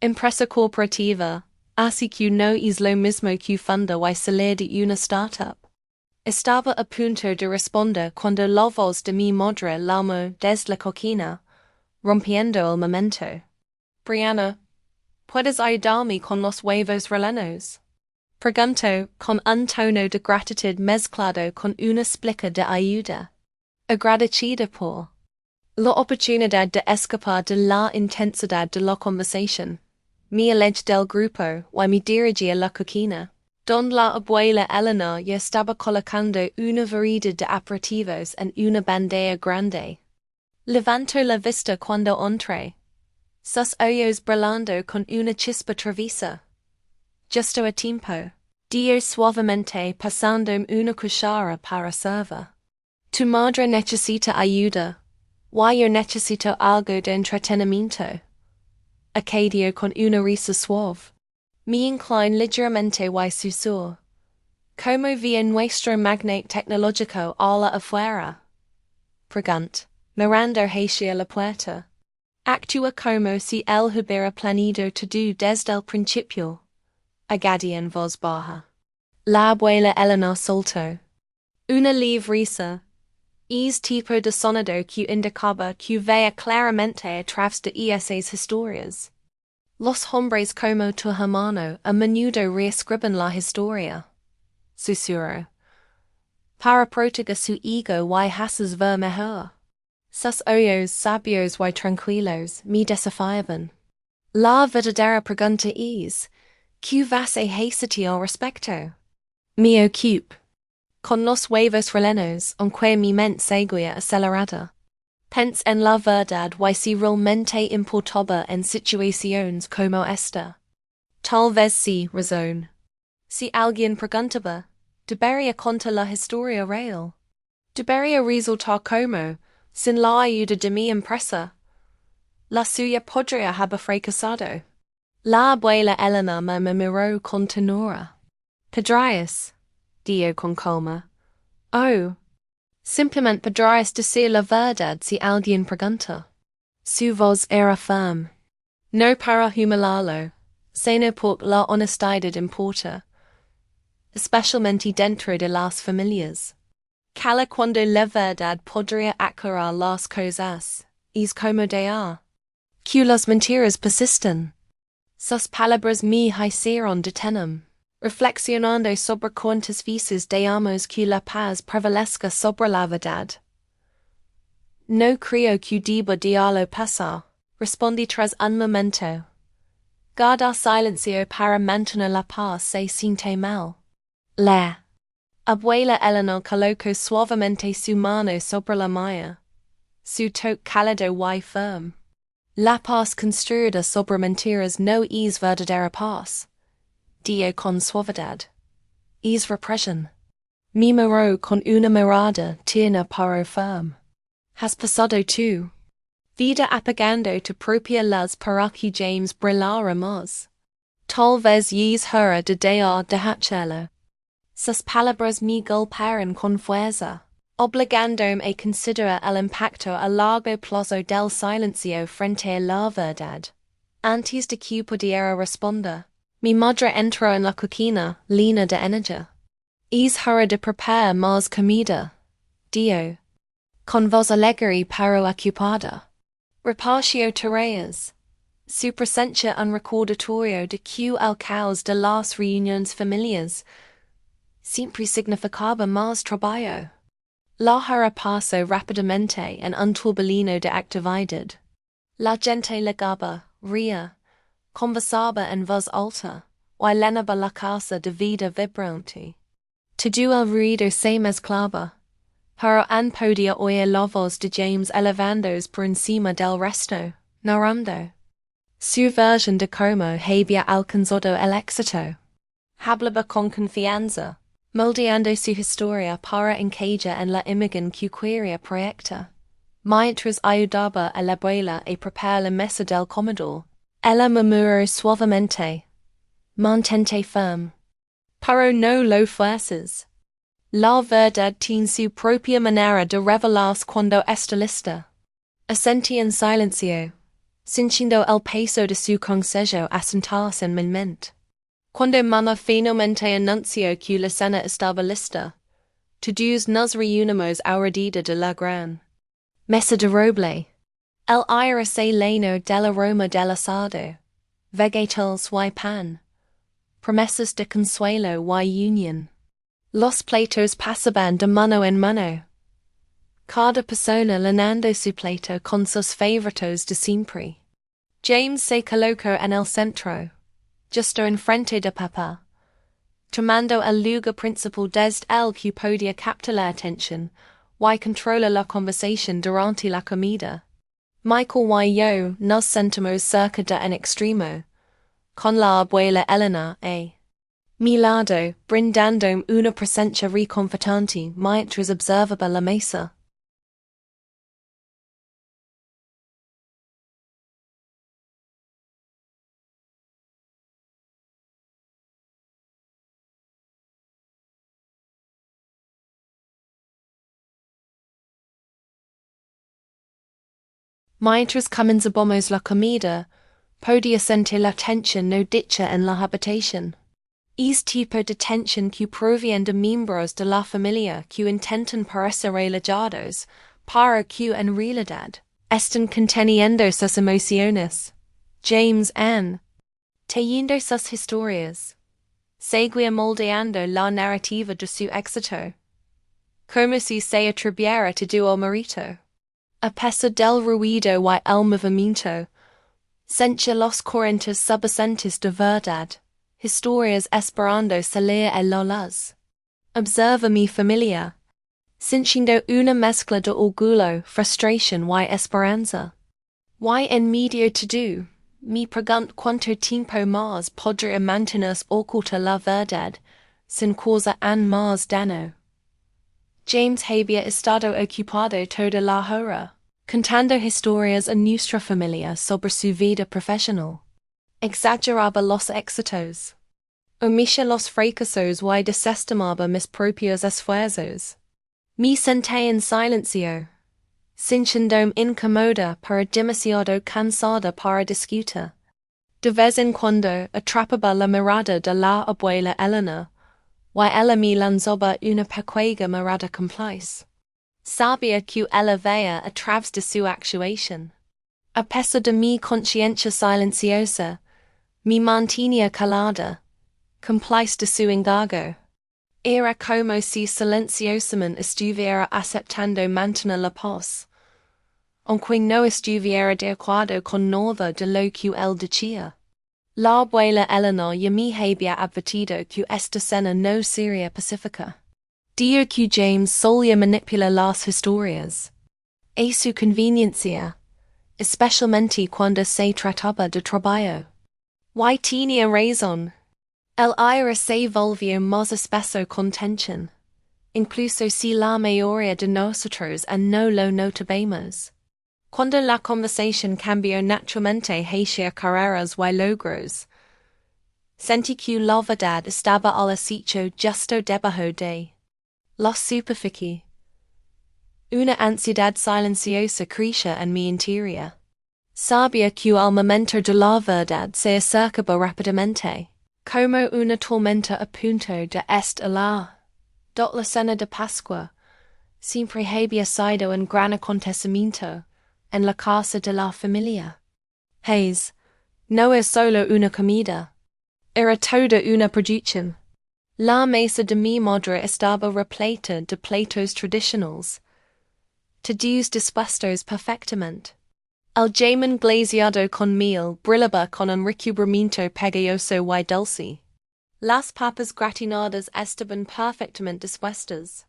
Empresa corporativa, así que no es lo mismo que funda y salir de una startup. Estaba a punto de responder cuando la voz de mi madre llamó desde la cocina, rompiendo el momento. Brianna, ¿puedes ayudarme con los huevos rellenos? Preguntó con un tono de gratitud mezclado con una explica de ayuda. Agradecida por la oportunidad de escapar de la intensidad de la conversación. Me alejé del grupo y me dirigí a la cocina, donde la abuela Eleanor ya estaba colocando una variedad de aperitivos en una bandeja grande. Levantó la vista cuando entré, sus ojos brillando con una chispa traviesa. Justo a tiempo, dio suavemente pasando una cuchara para servir. Tu madre necesita ayuda, y yo necesito algo de entretenimiento. Acadio con una risa suave. Me incline ligeramente y susurro. ¿Cómo vi nuestro magnate tecnológico a la afuera? Pregunt, mirando hacia la puerta. Actúa como si él hubiera planeado todo desde el principio. Añadí en voz baja. La abuela Eleanor soltó una leve risa. Es tipo de sonido que indicaba que veía claramente a través de esas historias. Los hombres como tu hermano a menudo reescriben la historia. Susurró. Para proteger su ego y haces ver mejor. Sus ojos sabios y tranquilos me desafiaban. La verdadera pregunta es, ¿qué vas a hacer al respecto? Me ocupo con los huevos rellenos, aunque mi mente seguía acelerada. Pense en la verdad y si realmente importaba en situaciones como esta. Tal vez sí, razón. Si alguien preguntaba, debería contar la historia real. Debería resultar como, sin la ayuda de mi empresa, la suya podría haber fracasado. La abuela Eleanor me miró con ternura. ¿Podrías? Dijo con calma. Oh, simplemente podrías decir la verdad si alguien pregunta. Su voz era firme. No para humillarlo, sino porque la honestidad importa, especialmente dentro de las familias. Cala cuando la verdad podría aclarar las cosas, es como de que las mentiras persisten. Sus palabras me hicieron detenerme, reflexionando sobre cuántas veces dejamos que la paz prevalezca sobre la verdad. No creo que deba dejarlo pasar, respondí tras un momento. Guardar silencio para mantener la paz se siente mal. La abuela Eleanor colocó suavemente su mano sobre la mía. Su toque cálido y firme. La paz construida sobre mentiras no es verdadera paz. Dijo con suavidad. Es represión. Me miró con una mirada tierna pero firme. Has pasado tú. Vida apagando tu propia luz para que James brillara más. Tal vez es hora de dejarlo. Sus palabras me golpearon con fuerza, obligándome a considerar el impacto a largo plazo del silencio frente a la verdad. Antes de que pudiera responder, mi madre entró en la cocina, llena de energía. Es hora de preparar más comida, dijo, con voz alegre pero ocupada. Repartió tareas. Su presencia un recordatorio de que el caos de las reuniones familiares siempre significaba más trabajo. La hora pasó rápidamente en un turbulino de actividad. La gente ligaba, ría, conversaba en voz alta, y llenaba la casa de vida vibrante. Todo el ruido se mezclaba, pero aún podía oír la voz de James elevándose por encima del resto, narrando su versión de cómo había alcanzado el éxito. Hablaba con confianza, moldeando su historia para encajar en la imagen que quería proyectar. Mientras ayudaba a la abuela a preparar la mesa del comedor, ella murmuró suavemente, mantente firme. Pero no lo fuerces. La verdad tiene su propia manera de revelarse cuando está lista. Asentí en silencio, Sinchindo el peso de su consejo a sentarse en mi mente. Cuando mama finalmente anunció que la cena estaba lista, todos nos reunimos alrededor de la gran mesa de roble. El aire se llenó del aroma del asado, vegetales y pan, promesas de consuelo y unión. Los platos pasaban de mano en mano, cada persona llenando su plato con sus favoritos de siempre. James se colocó en el centro, justo enfrente de papá, tomando el lugar principal desde el que podía captar la atención y controlar la conversación durante la comida. Michael y yo nos sentamos cerca de en extremo, con la abuela Elena a mi lado, brindando una presencia reconfortante mientras observaba la mesa. Mientras comenzamos la comida, podía sentir la tensión no dicha en la habitación. Es tipo de tensión que proviene de miembros de la familia que intentan parecer relajados, para que en realidad están conteniendo sus emociones. James Ann, teniendo sus historias, seguía moldeando la narrativa de su éxito, como si se atribuyera todo el mérito. A pesar del ruido y el movimiento, sentía los corrientes subyacentes de verdad, historias esperando salir a la luz. Observa mi familia, sintiendo una mezcla de orgullo, frustración y esperanza. Y en medio todo, me pregunto cuánto tiempo más podrá mantenerse oculta la verdad, sin causa aún más daño. James había estado ocupado toda la hora, contando historias a nuestra familia sobre su vida profesional. Exageraba los éxitos, omitía los fracasos y desestimaba mis propios esfuerzos. Me senté en silencio, sintiéndome incómoda pero demasiado cansada para discutir. De vez en cuando atrapaba la mirada de la abuela Elena, y ella me lanzaba una pequeña mirada cómplice. Sabía que ella veía a través de su actuación. A pesar de mi conciencia silenciosa, me mantenía calada, cómplice de su engaño. Era como si silenciosamente estuviera aceptando mantener la paz, aunque no estuviera de acuerdo con nada de lo que él decía. La abuela Eleanor ya me había advertido que esta cena no sería pacífica. Dijo que James solía manipular las historias a su conveniencia, especialmente cuando se trataba de trabajo. Y tenía razón. El aire se volvió más espeso con tensión, incluso si la mayoría de nosotros no lo notábamos. Cuando la conversación cambió naturalmente hacia carreras y logros, sentí que la verdad estaba al acecho justo debajo de la superficie. Una ansiedad silenciosa crecía en mi interior. Sabía que al momento de la verdad se acercaba rápidamente, como una tormenta a punto de estallar. La cena de Pascua siempre había sido un gran acontecimiento en la casa de la familia. No es solo una comida, era toda una producción. La mesa de mi madre estaba repleta de platos tradicionales, todos dispuestos perfectamente. El jamón glaseado con miel brillaba con un recubrimiento pegajoso y dulce. Las papas gratinadas estaban perfectamente dispuestas,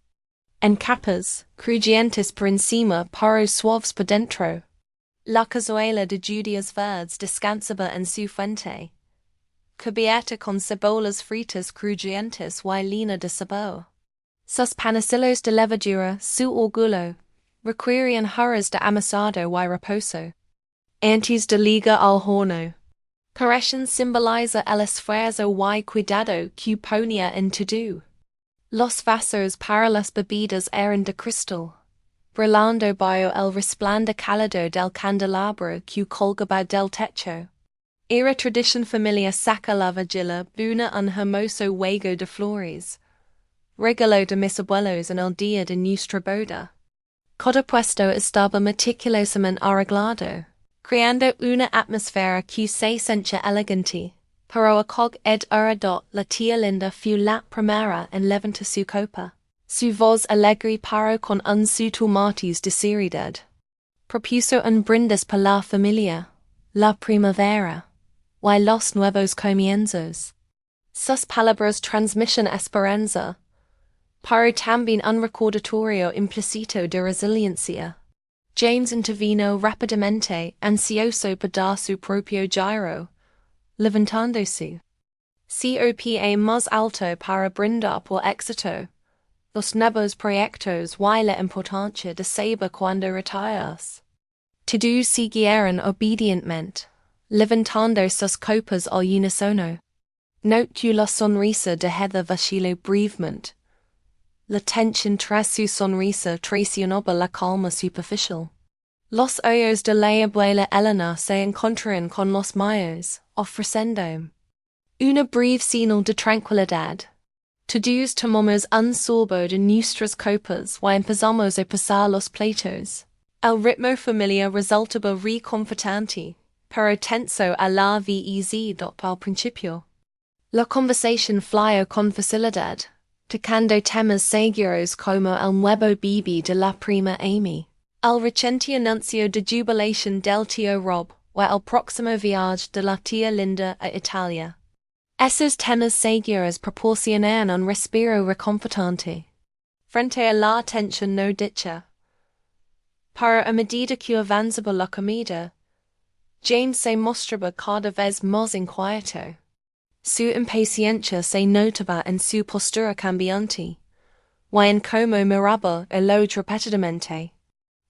en capas, crujientes por encima pero suaves por dentro. La cazuela de judías verdes descansaba en su fuente, cubierta con cebolas fritas crujientes y lina de sabor. Sus panecillos de levadura, su orgullo, requerían horas de amasado y reposo. Antes de liga al horno, carecen simboliza el esfuerzo y cuidado que ponía en todo. Los vasos para las bebidas eran de cristal, brillando bio el resplandor cálido del candelabro que colgaba del techo. Era tradición familia saca la vigila una un hermoso juego de flores. Regalo de mis abuelos en el día de nuestra boda. Cada puesto estaba meticulosamente arreglado, creando una atmósfera que se sentía elegante. Pero acog ed dot la tía linda fu la primera en levantar su copa. Su voz alegre paró con un su tomatis de seriedad. Propuso un brindis para la familia, la primavera, y los nuevos comienzos. Sus palabras transmiten esperanza, pero también un recordatorio implícito de resiliencia. James intervino rápidamente, ansioso por dar su propio giro, levantándose. Copa más alto para brindar por éxito. Los nuevos proyectos y la importancia de saber cuando retiras. Todos siguieron obedientemente, levantando sus copas al unísono. Note la sonrisa de Heather vaciló brevemente. La tensión tras su sonrisa traicionaba la calma superficial. Los ojos de la abuela Elena se encontraron con los míos, ofreciendo una breve señal de tranquilidad. Todos tomamos un sorbo de nuestras copas y empezamos a pasar los platos. El ritmo familiar resultaba reconfortante, pero tenso a la vez al principio. La conversación fluyó con facilidad, tocando temas seguros como el nuevo bebé de la prima Amy, el reciente anuncio de jubilación del tío Rob o el próximo viaje de la tía Linda a Italia. Esos temas seguros proporcionan un respiro reconfortante frente a la tensión no dicha. Pero a medida que avanzaba la comida, James se mostraba cada vez más inquieto. Su impaciencia se notaba en su postura cambiante, y en cómo miraba el otro repetidamente.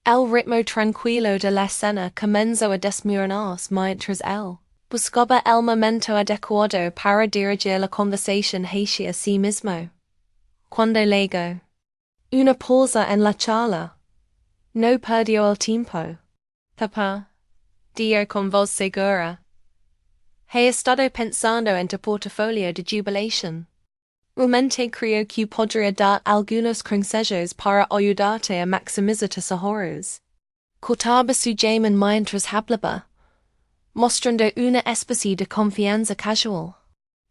El ritmo tranquilo de la cena comenzó a desmoronarse mientras él buscaba el momento adecuado para dirigir la conversación hacia sí mismo. Cuando luego, una pausa en la charla, no perdió el tiempo. Papá, dijo con voz segura, he estado pensando en tu portafolio de jubilación. Realmente creo que podría dar algunos consejos para ayudarte a maximizar tus ahorros. Cortaba su llamen mientras hablaba, mostrando una especie de confianza casual.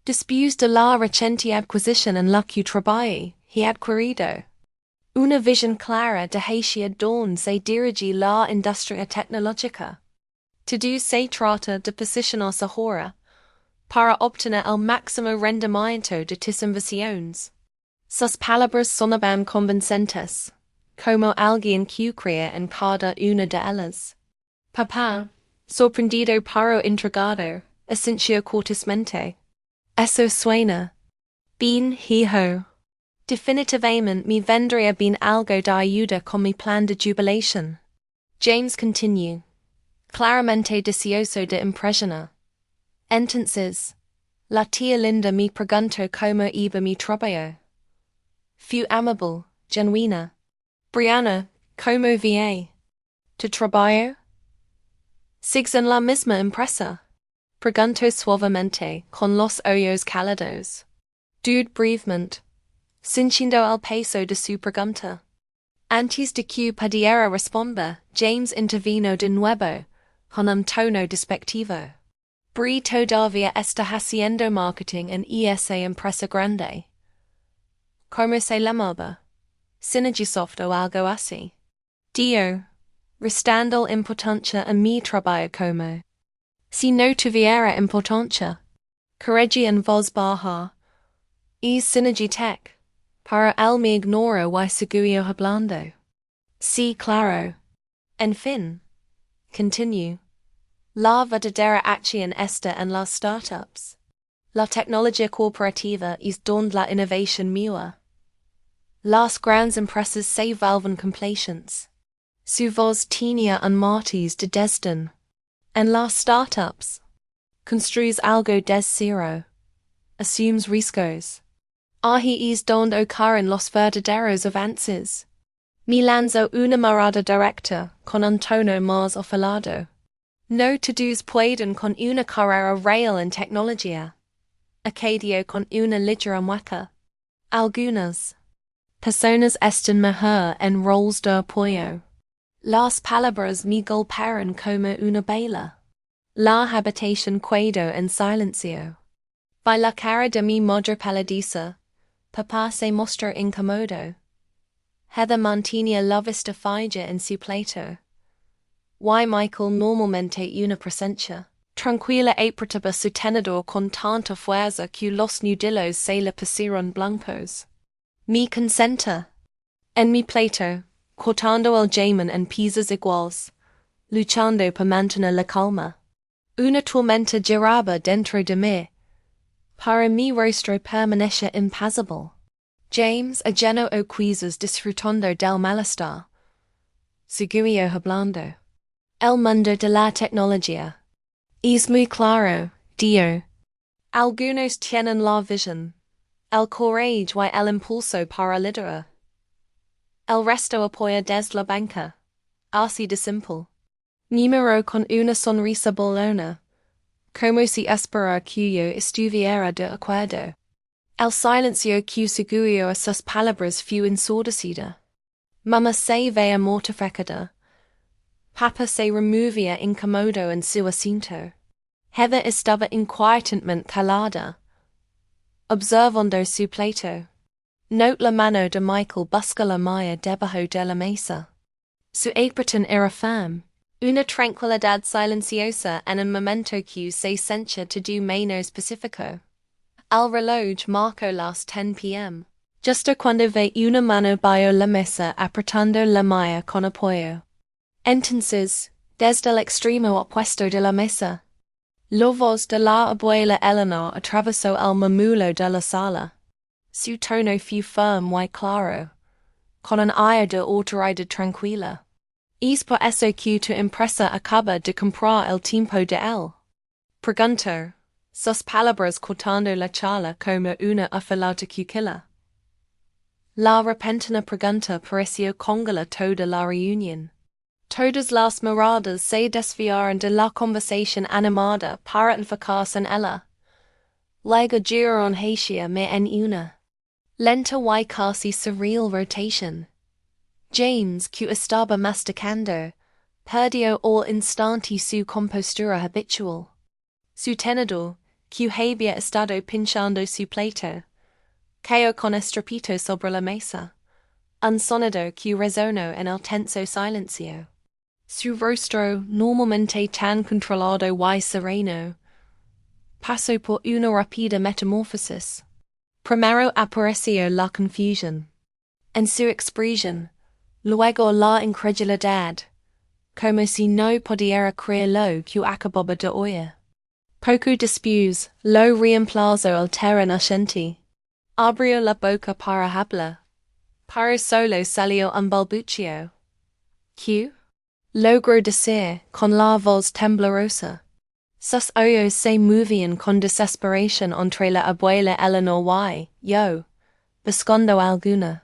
Después de la reciente adquisición en la que trabajé, he adquirido una visión clara de hacia dónde se dirige la industria tecnológica. Todo se trata de posicionarse ahora para obtener el máximo rendimiento de tus inversiones. Sus palabras sonaban convincentes, como alguien que cree en cada una de ellas. Papá, sorprendido pero intrigado, asintió cortésmente. Eso suena bien, hijo. Definitivamente me vendría bien algo de ayuda con mi plan de jubilación. James continuó, claramente deseoso de impresionar. Entonces, la tía Linda me preguntó cómo iba mi trabajo. Fue amable, genuina. Brianna, ¿cómo va? ¿Tu trabajo? ¿Sigues en la misma empresa? Preguntó suavemente, con los ojos cálidos. Dudó brevemente, sintiendo el peso de su pregunta. Antes de que pudiera responder, James intervino de nuevo, con un tono despectivo. Bri todavía está haciendo marketing en esa empresa grande. ¿Cómo se llamaba? Synergisoft o algo así. Dio, restando importancia a mi trabajo como. Si no tuviera importancia, corregí en voz baja. Es Synergy Tech. Para él me ignora y seguiría hablando. Sí, claro. En fin, continue. La verdadera acción está en las startups. La tecnología corporativa es donde la innovación mía. Las grandes empresas se vuelven complacientes. Su voz tenía un matiz de desdén. En las startups, construyes algo desde cero. Asumes riesgos. Ahí es donde ocurren los verdaderos avances. Mi lanzo una mirada directa, con un tono más afilado. No to-dos pueden con una carrera real en tecnología. Acadio con una ligera mueca. Algunas personas están mejor en roles de apoyo. Las palabras me golpearon como una bala. La habitación quedó en silencio. By la cara de mi madre paladiza, papá se mostró incómodo. Heather mantenía la vista fija en su plato. Y Michael normalmente una presencia tranquila apretaba su tenedor con tanta fuerza que los nudillos se le pusieron blancos. Mi consenta. En mi plato, cortando el jamón en piezas iguales, luchando por mantener la calma. Una tormenta giraba dentro de mí. Para mi rostro permanece impasible. James lleno o quizzes disfrutando del malestar. Seguido hablando. El mundo de la tecnología. Es muy claro, Dio. Algunos tienen la visión, el coraje y el impulso para liderar. El resto apoya desde la banca. Así de simple. Número con una sonrisa bolona. Como si esperara que yo estuviera de acuerdo. El silencio que seguió a sus palabras fue ensordecida. Mamá se veía mortificada. Papa se removía incómodo en su asiento. Heather estaba inquietamente calada, observando su plato. Note la mano de Michael busca la mía debajo de la mesa. Su expresión era firme, una tranquilidad silenciosa en un momento que se sentía todo menos pacífico. El reloj marcó las 10 p.m., justo cuando ve una mano bajo la mesa apretando la mía con apoyo. Entonces, desde el extremo opuesto de la mesa, la voz de la abuela Eleanor atravesó el murmullo de la sala. Su tono fue firme y claro, con un aire de autoridad tranquila. Es por eso que tu empresa acaba de comprar el tiempo de él. Preguntó, sus palabras cortando la charla como una afilada cuchilla. La repentina pregunta pareció congelar toda la reunión. Todas las miradas se desviaron de la conversación animada para enfocarse en ella. Luego giraron hacia mí en una lenta y casi surreal rotación. James, que estaba masticando, perdió al instante su compostura habitual. Su tenedor, que había estado pinchando su plato, cayó con estrépito sobre la mesa, un sonido que resonó en el tenso silencio. Su rostro, normalmente tan controlado y sereno, pasó por una rápida metamorfosis. Primero apareció la confusión. En su expresión, luego la incredulidad, como si no pudiera creer lo que acababa de oír. Poco después, lo reemplazó el terreno nascente. Abrió la boca para hablar, pero solo salió un balbucio. ¿Qué? Logró decir con la voz temblorosa. Sus ojos se movían con desesperación entre la abuela Eleanor y yo, buscando alguna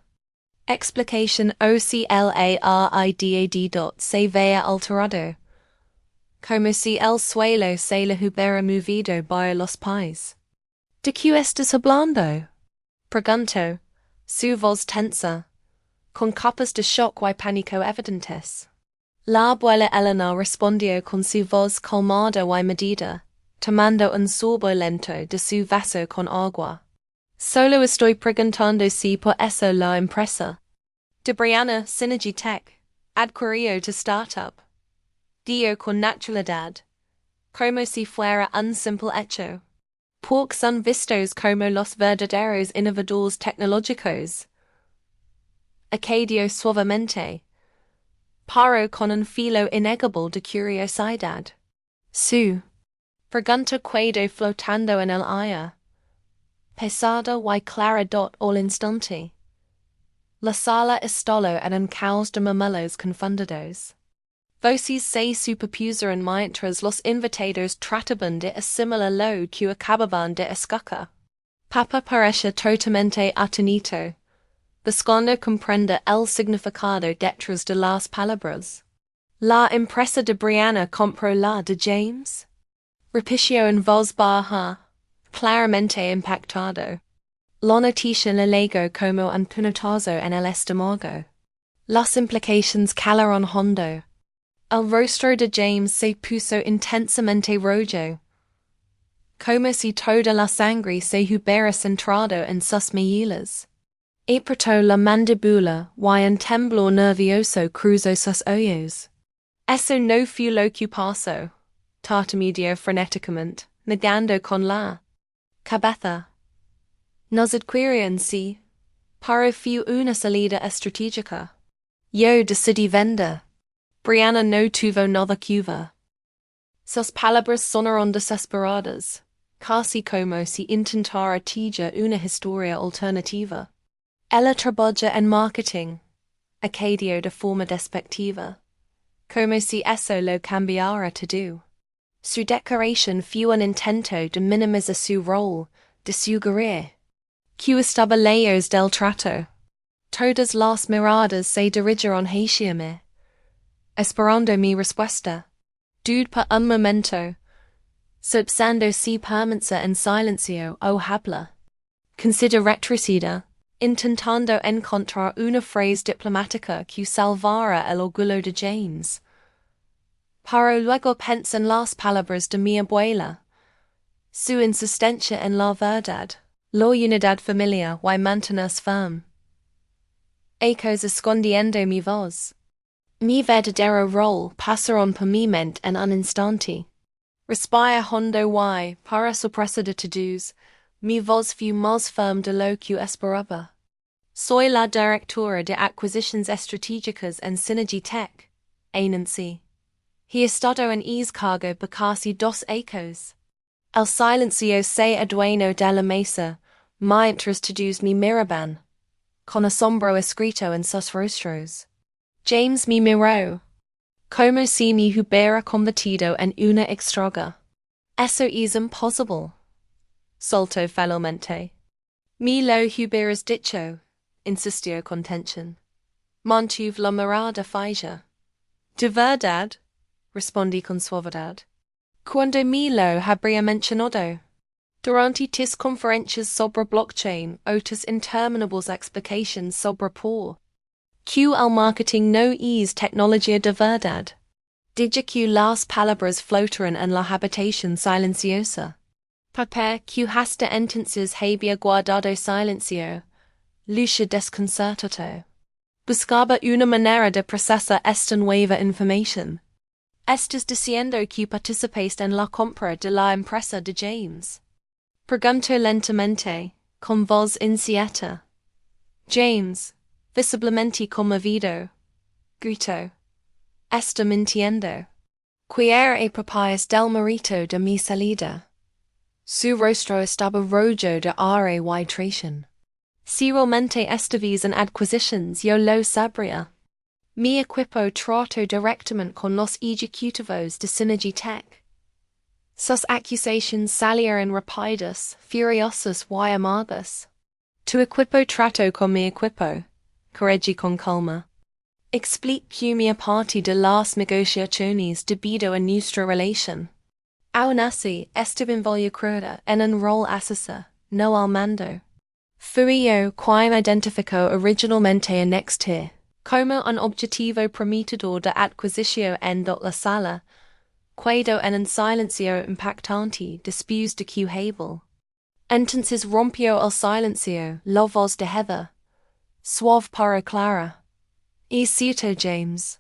explicación o si el aridad se veía alterado, como si el suelo se le hubiera movido bajo los pies. ¿De qué estás hablando? Preguntó, su voz tensa, con capas de shock y pánico evidentes. La abuela Eleanor respondió con su voz calmada y medida, tomando un sorbo lento de su vaso con agua. Solo estoy preguntando si por eso la empresa de Brianna Synergy Tech adquirió tu startup. Dio con naturalidad, como si fuera un simple hecho. Porque son vistos como los verdaderos innovadores tecnológicos. Acadio suavemente, pero con un filo innegable de curiosidad. Su pregunta quedó flotando en el aire, pesada y clara al instante. La sala estalló en un caos de murmullos confundidos. Voces se superpusaron mientras los invitados trataban de asimilar lo que acababan de escuchar. Papa parecía totalmente atónito, buscando comprender el significado detrás de las palabras. La impresa de Brianna compró la de James. Repitió en voz baja, claramente impactado. La noticia le legó como un puñetazo en el estómago. Las implicaciones calaron hondo. El rostro de James se puso intensamente rojo, como si toda la sangre se hubiera centrado en sus mejillas. Apretó la mandíbula y un temblor nervioso cruzó sus ojos. Eso no fue lo que pasó, tartamudeó frenéticamente, negando con la cabeza. Nos adquirieron sí, pero fue una salida estratégica. Yo decidí vender. Brianna no tuvo nada que ver. Sus palabras sonaron desesperadas, casi como si intentara tejer una historia alternativa. Ella trabaja en marketing, acadio de forma despectiva, como si eso lo cambiara todo. Su declaración fue un intento de minimizar su rol, de sugerir que estaba lejos del trato. Todas las miradas se dirigieron hacia mí, esperando mi respuesta. Dudé por un momento, subsando si permanece en silencio o habla. Consider retroceder, intentando encontrar una frase diplomática que salvara el orgullo de James. Pero luego pensé en las palabras de mi abuela, su insistencia en la verdad, la unidad familiar y mantenerse firme. Ecos escondiendo mi voz. Mi verdadero rol pasaron por mi mente en un instante. Respira hondo y, para sorpresa de todos, mi voz fue más firme de lo que esperaba. Soy la directora de Acquisitions Estratégicas en Synergy Tech, Nancy. He estado en ese cargo por casi 2 años. El silencio se adueñó de la mesa, mientras todos me miraban, con asombro escrito en sus rostros. James me miró, como si me hubiera convertido en una extraga. Eso es imposible, soltó felizmente. Me lo hubieras dicho, insistió con tensión. Mantuve la mirada fija. De verdad, respondí con suavidad. Cuando me lo habría mencionado. Durante tis conferencias sobre blockchain o tis interminables explications sobre por que el marketing no es tecnología de verdad. Dije que las palabras flotaron en la habitación silenciosa. Papá que hasta entonces había guardado silencio, luce desconcertado. Buscaba una manera de procesar esta nueva información. ¿Estás diciendo que participaste en la compra de la empresa de James? Preguntó lentamente, con voz inquieta. James, visiblemente conmovido, gritó. Está mintiendo. Cualquiera propias del mérito de mi salida. Su rostro estaba rojo de ira y traición. Si realmente estabas en adquisitions, yo lo sabría. Mi equipo trató directamente con los ejecutivos de Synergy Tech. Sus acusaciones salieron rápidas, furiosas y amargas. Tu equipo trató con mi equipo, corregí con calma. Explique mi parte de las negociaciones debido a nuestra relación. Aún así, estuve involucrada en un rol asesor, no al mando. Fui yo quien identificó originalmente a Nexter como un objetivo prometedor de adquisición en la sala, cuando en un silencio impactante después de que Hable. Entonces rompió el silencio la voz de Heather, suave pero clara. Es cierto, James,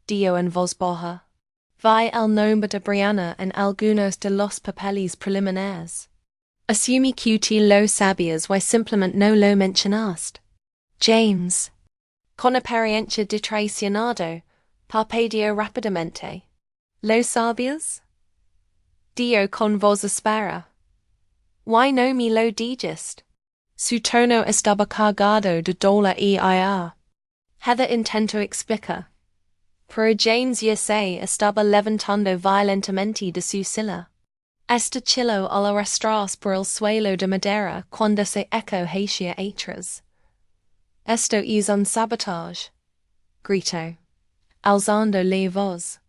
dijo en voz baja. Vi el nombre de Brianna en algunos de los papeles preliminares. Asumí que tú lo sabías y simplemente no lo mencionaste. James, con apariencia de traicionado, parpadeó rápidamente. ¿Lo sabías? Dijo con voz áspera. ¿Why no me lo dijiste? Su tono estaba cargado de dolor y ira. Heather intentó explicar, pero James ya se estaba levantando violentamente de su silla. Este chillo al arrastrarse por el suelo de madera cuando se eco hacia atrás. Esto es un sabotage. Grito. Alzando la voz.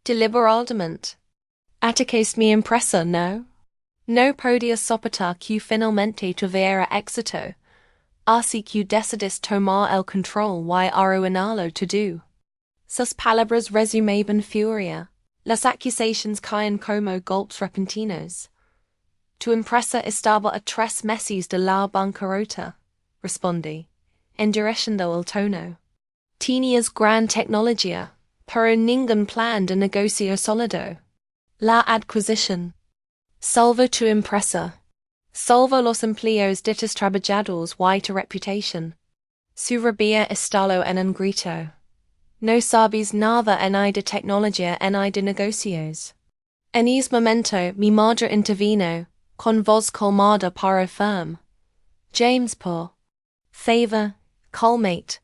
Deliberadamente. Ataques mi impresa, no? No podía soportar que finalmente tuviera éxito. Así que decidís tomar el control y arruinarlo todo. Sus palabras resumaban furia. Las acusaciones caen como golpes repentinos. Tu empresa estaba a 3 meses de la bancarrota, respondí, endureciendo el tono. Tenías gran tecnología, pero ningún plan de negocio sólido. La adquisición. Salvo tu empresa. Salvo los empleos de tus trabajadores y tu reputación. Su rabia estalló en un grito. No sabes nada ni de tecnología ni de negocios. En ese momento mi madre intervino, con voz calmada pero firme. James, por favor, calmate.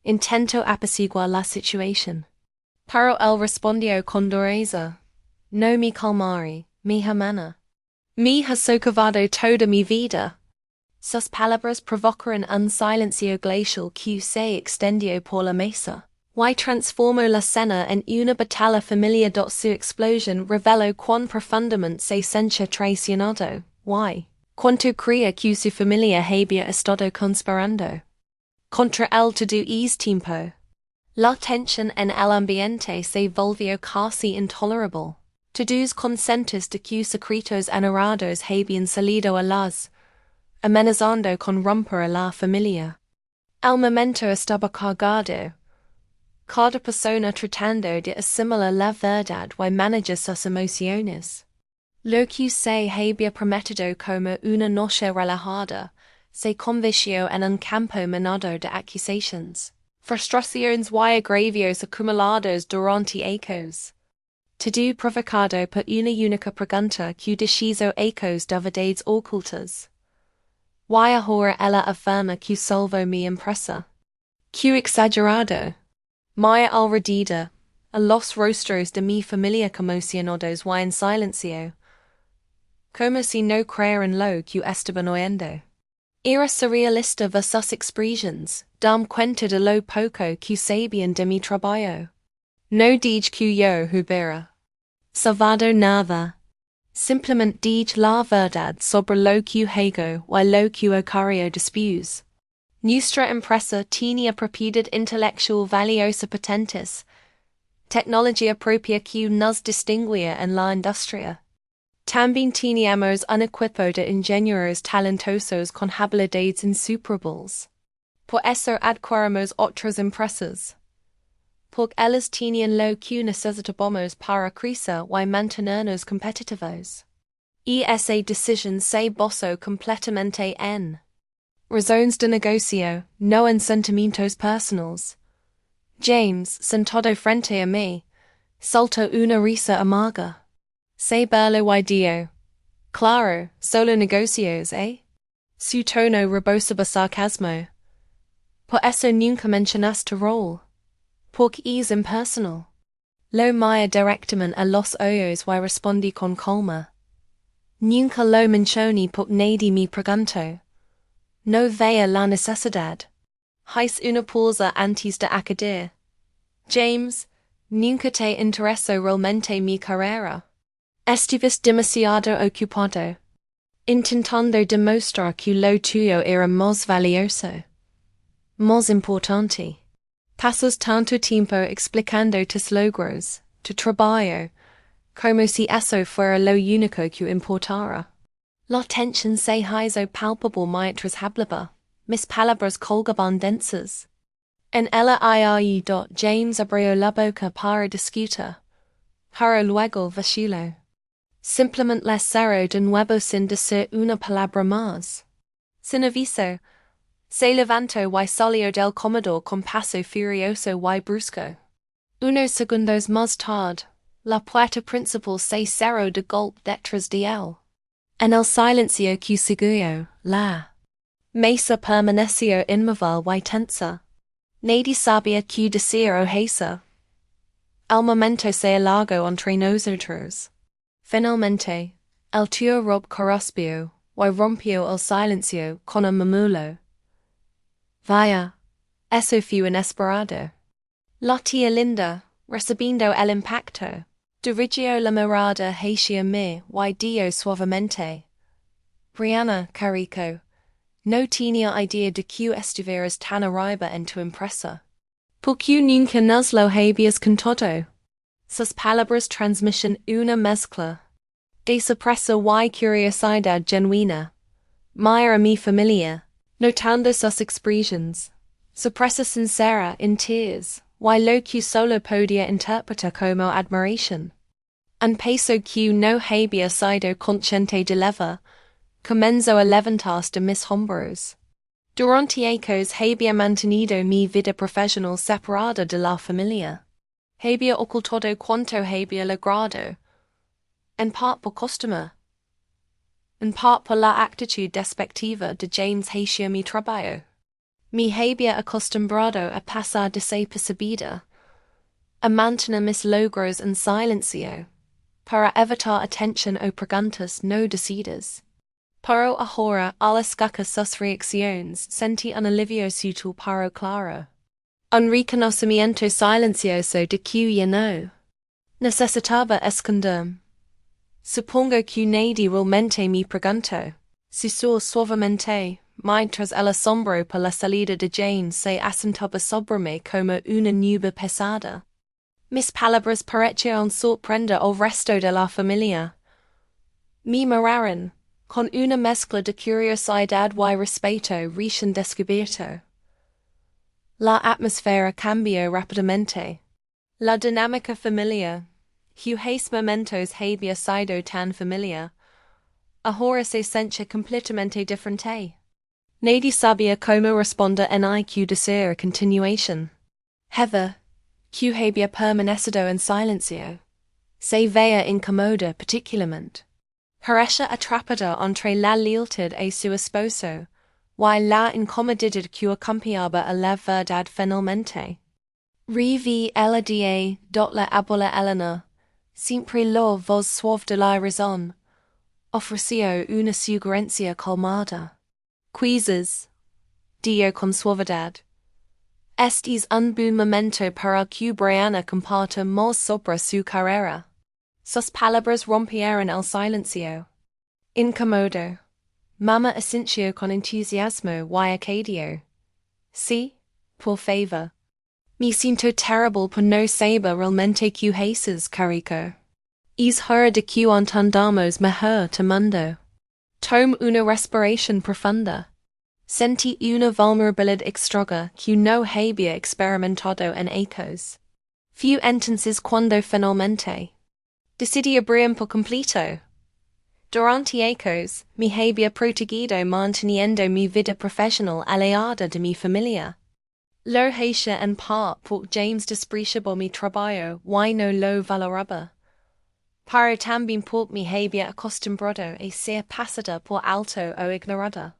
Intento apaciguar la situación. Pero él respondió con dureza. No me calmaré, mi hermana. Me ha socavado toda mi vida. Sus palabras provocaron un silencio glacial que se extendió por la mesa. Y transformó la cena en una batalla familiar. Su explosión reveló cuán profundamente se sentía traicionado. Y cuánto creía que su familia había estado conspirando contra él todo ese tiempo. La tensión en el ambiente se volvió casi intolerable. Todos conscientes de que secretos enarrados habían salido a luz, amenazando con romper la familia. El momento estaba cargado. Cada persona tratando de asimilar la verdad y manejar sus emociones. Lo que se había prometido como una noche relajada se convirtió en un campo minado de acusaciones, frustraciones y agravios acumulados durante años. Todo provocado por una única pregunta que deshizo ecos de verdades ocultas. Y ahora ella afirma que salvó mi empresa. Que exagerado. Maya alrededor, a los rostros de mi familia conmocionados y en silencio. Como si no creyeran lo que estaban oyendo. Era surrealista ver sus expresiones, dam cuenta de lo poco que sabían de mi trabajo. No dije que yo hubiera salvado nada. Simplemente dije la verdad sobre lo que hago y lo que ocurrió después. Nuestra empresa tenía propiedad intelectual valiosa patentes, tecnología propia que nos distinguía en la industria. También teníamos un equipo de ingenieros talentosos con habilidades insuperables. Por eso adquirimos otras empresas. Porque ellas tenían lo que necesitábamos para crecer y mantenernos competitivos. Y esa decisión se basó completamente en razones de negocio, no en sentimientos personales. James, sentado frente a mí, soltó una risa amarga. Se burló y dijo, claro, solo negocios, ¿eh? Su tono rebosaba sarcasmo. Por eso nunca mencionaste rol. Porque es impersonal. Lo miré directamente a los ojos y respondí con calma. Nunca lo mencioné porque nadie me preguntó. No veía la necesidad. Hice una pausa antes de acabar. James, nunca te interesó realmente mi carrera. Estuves demasiado ocupado, intentando demostrar que lo tuyo era más valioso, más importante. Pasas tanto tiempo explicando tus logros, tu trabajo, como si eso fuera lo único que importara. La tensión se hizo palpable mientras hablaba, mis palabras colgaban densas. En el aire James abrió la boca para discutir, pero luego vaciló. Simplemente la cerró de nuevo sin decir una palabra más. Sin aviso, se levantó y salió del comedor con paso furioso y brusco. Unos segundos más tarde, la puerta principal se cerró de golpe detrás de él. En el silencio que siguió, la mesa permaneció inmóvil y tensa. Nadie sabía qué decir o hacer. El momento se alargó entre nosotros. Finalmente, el tío Rob corrompió y rompió el silencio con un murmullo. Vaya, eso fue inesperado. La tía linda, recibiendo el impacto. Dirigió la mirada hacia mí y dio suavemente. Brianna, carico, no tenía idea de que estuvieras tan arriba en tu empresa. ¿Por qué nunca nos lo habías contado? Sus palabras transmiten una mezcla de sorpresa y curiosidad genuina. Mira mi familia, notando sus expresiones. Sorpresa sincera en tears, y lo que solo podía interpretar como admiración. Un peso que no había sido consciente de leva, comenzó a levantarse de mis hombros. Durante años había mantenido mi vida profesional separada de la familia. Había ocultado cuanto había logrado, en parte por costumbre, en parte por la actitud despectiva de James hacia mi trabajo. Me había acostumbrado a pasar desapercibida, a mantener mis logros en silencio, para evitar atención o preguntas no decididas. Pero ahora, al escuchar sus reacciones, sentí un alivio sutil pero claro. Un reconocimiento silencioso de que ya no necesitaba esconderme. Supongo que nadie realmente me preguntó. Susurró suavemente, mientras el asombro por la salida de Jane se asentaba sobre mí como una nube pesada. Mis palabras parecieron sorprender al resto de la familia. Me miraron, con una mezcla de curiosidad y respeto recién descubierto. La atmósfera cambió rápidamente. La dinámica familiar, que hace momentos había sido tan familiar, ahora se sentía completamente diferente. Nadie sabía cómo responder en IQ de ser a continuación. Heather, que había permanecido en silencio, se veía incómoda particularmente. Parecía atrapada entre la lealtad a su esposo y la incomodidad que acompañaba a la verdad finalmente. Reví el día dot la abuela Elena, siempre la voz suave de la razón, ofreció una sugerencia calmada. Quizzes, dio con suavidad. Este es un buen momento para que Brianna comparta más sobre su carrera. Sus palabras rompieron el silencio. Incómodo. Mamá asintió con entusiasmo y acadio. Sí, por favor. Me siento terrible por no saber realmente qué haces, carico. Es hora de que entendamos mejor tu mundo. Tome una respiración profunda. Sentí una vulnerabilidad extraña que no había experimentado en ecos. Fue entonces cuando finalmente decidí abrir por completo. Durante ecos, me había protegido manteniendo mi vida profesional alejada de mi familia. Lo hacía en parte porque James despreciaba mi trabajo y no lo valoraba. Pero también porque me había acostumbrado a ser pasada por alto o ignorada.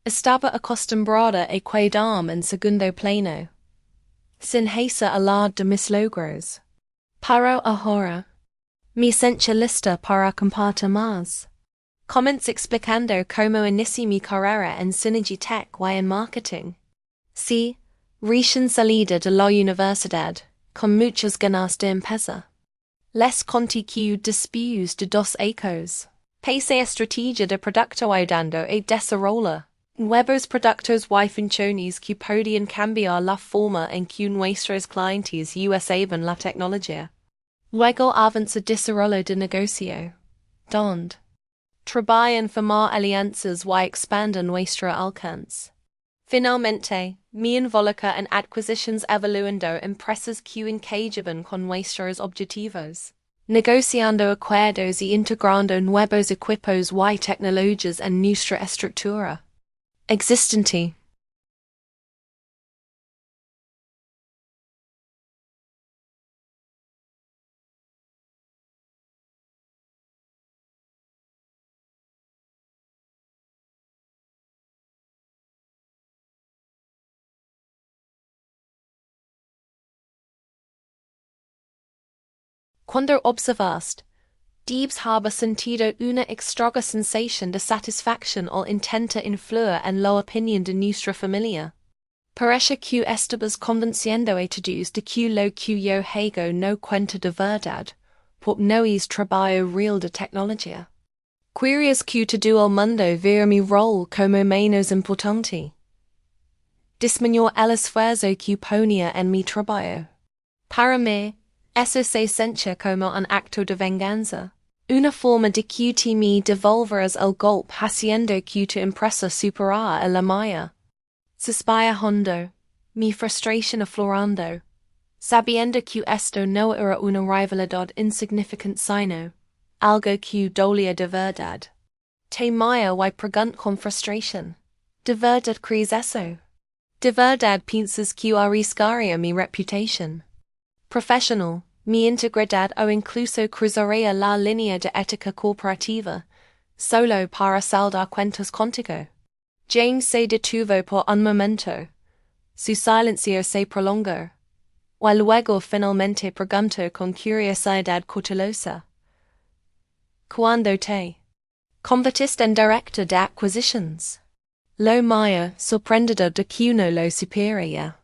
Estaba acostumbrada a quedarme en segundo plano, sin hacer hablar de mis logros. Pero ahora, me sentía lista para compartir más. Comments explicando cómo inicié mi carrera en Synergy Tech y en marketing. Sí, recién salida de la universidad, con muchas ganas de empezar. Les conté que después de 2 ecos, pasé a estrategia de producto ayudando a desarrollar nuevos productos y funciones que podían cambiar la forma en que nuestros clientes usaban la tecnología. Luego avanzó desarrollo de negocio, donde trabaja en formar alianzas y expandir nuestro alcance. Finalmente, me involucra en adquisitions evaluando empresas que encajaban con nuestros objetivos, negociando acuerdos y integrando nuevos equipos y tecnologías en nuestra estructura existente. Cuando observaste, debes haber sentido una extraña sensación de satisfacción al intentar influir en la opinión de nuestra familia. Parecia que estabas convenciendo a todos de que lo que yo hago no cuenta de verdad, porque no es trabajo real de tecnología. Querías que todo el mundo viera mi rol como menos importante. Disminuir el esfuerzo que ponía en mi trabajo. Para mí, eso se sentía como un acto de venganza. Una forma de que te me devolveras el golpe haciendo que tu empresa superara a la mía. Suspira hondo, mi frustración aflorando, sabiendo que esto no era una rivalidad insignificant sino algo que dolía de verdad. Te mía y pregunt con frustración. ¿De verdad crees eso? ¿De verdad piensas que arriesgaría mi reputación profesional, mi integridad o incluso cruzaría la línea de ética corporativa, solo para saldar cuentas contigo? James se detuvo por un momento. Su silencio se prolongó. Y luego finalmente preguntó con curiosidad cautelosa. ¿Cuándo te convertiste en director de acquisitions? Lo mío, sorprendido de que uno lo supiera.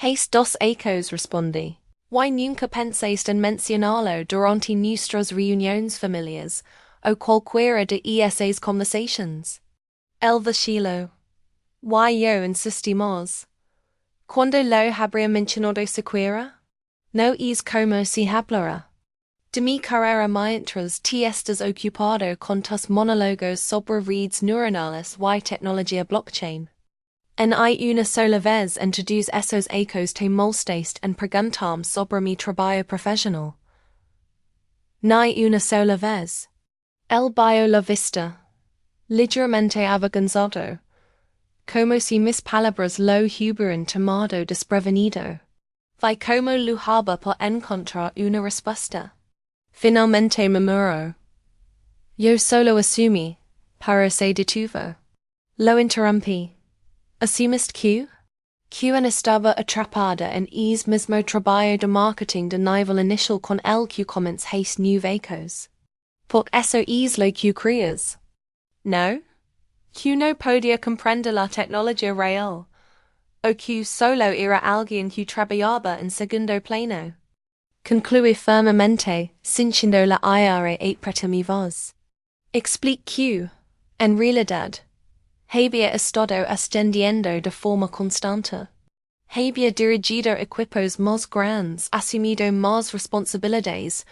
Hace 2 ecos respondí. ¿Why nunca pensaste en mencionarlo durante nuestras reuniones familiares, o cualquiera de esas conversations? El vacilo. Why yo insistí más. ¿Cuándo lo habría mencionado siquiera? No es como si hablara. De mi carrera mientras te estás ocupado con tus monólogos sobre redes neuronales y tecnología blockchain. En hay una sola vez en todos esos ecos te molestaste en preguntarme sobre mi trabajo profesional. Ni una sola vez. El bio la vista. Ligeramente avergonzado. Como si mis palabras lo hubieran tomado desprevenido. Vi como luchaba por encontrar una respuesta. Finalmente murmuró. Yo solo asumí, pero se detuvo. Lo interrumpí. ¿Asumiste que? Que estaba atrapada en ese mismo trabajo de marketing de nivel inicial con el que comenzáis nuevecos. Porque eso es lo que crees. ¿No? Que no podía comprender la tecnología real. O que solo era alguien que trabajaba en segundo plano. Concluí firmemente, cinchando la IRA preta mi voz. Explique que, en realidad, había estado ascendiendo de forma constante. Había dirigido equipos más grandes, asumido más responsabilidades,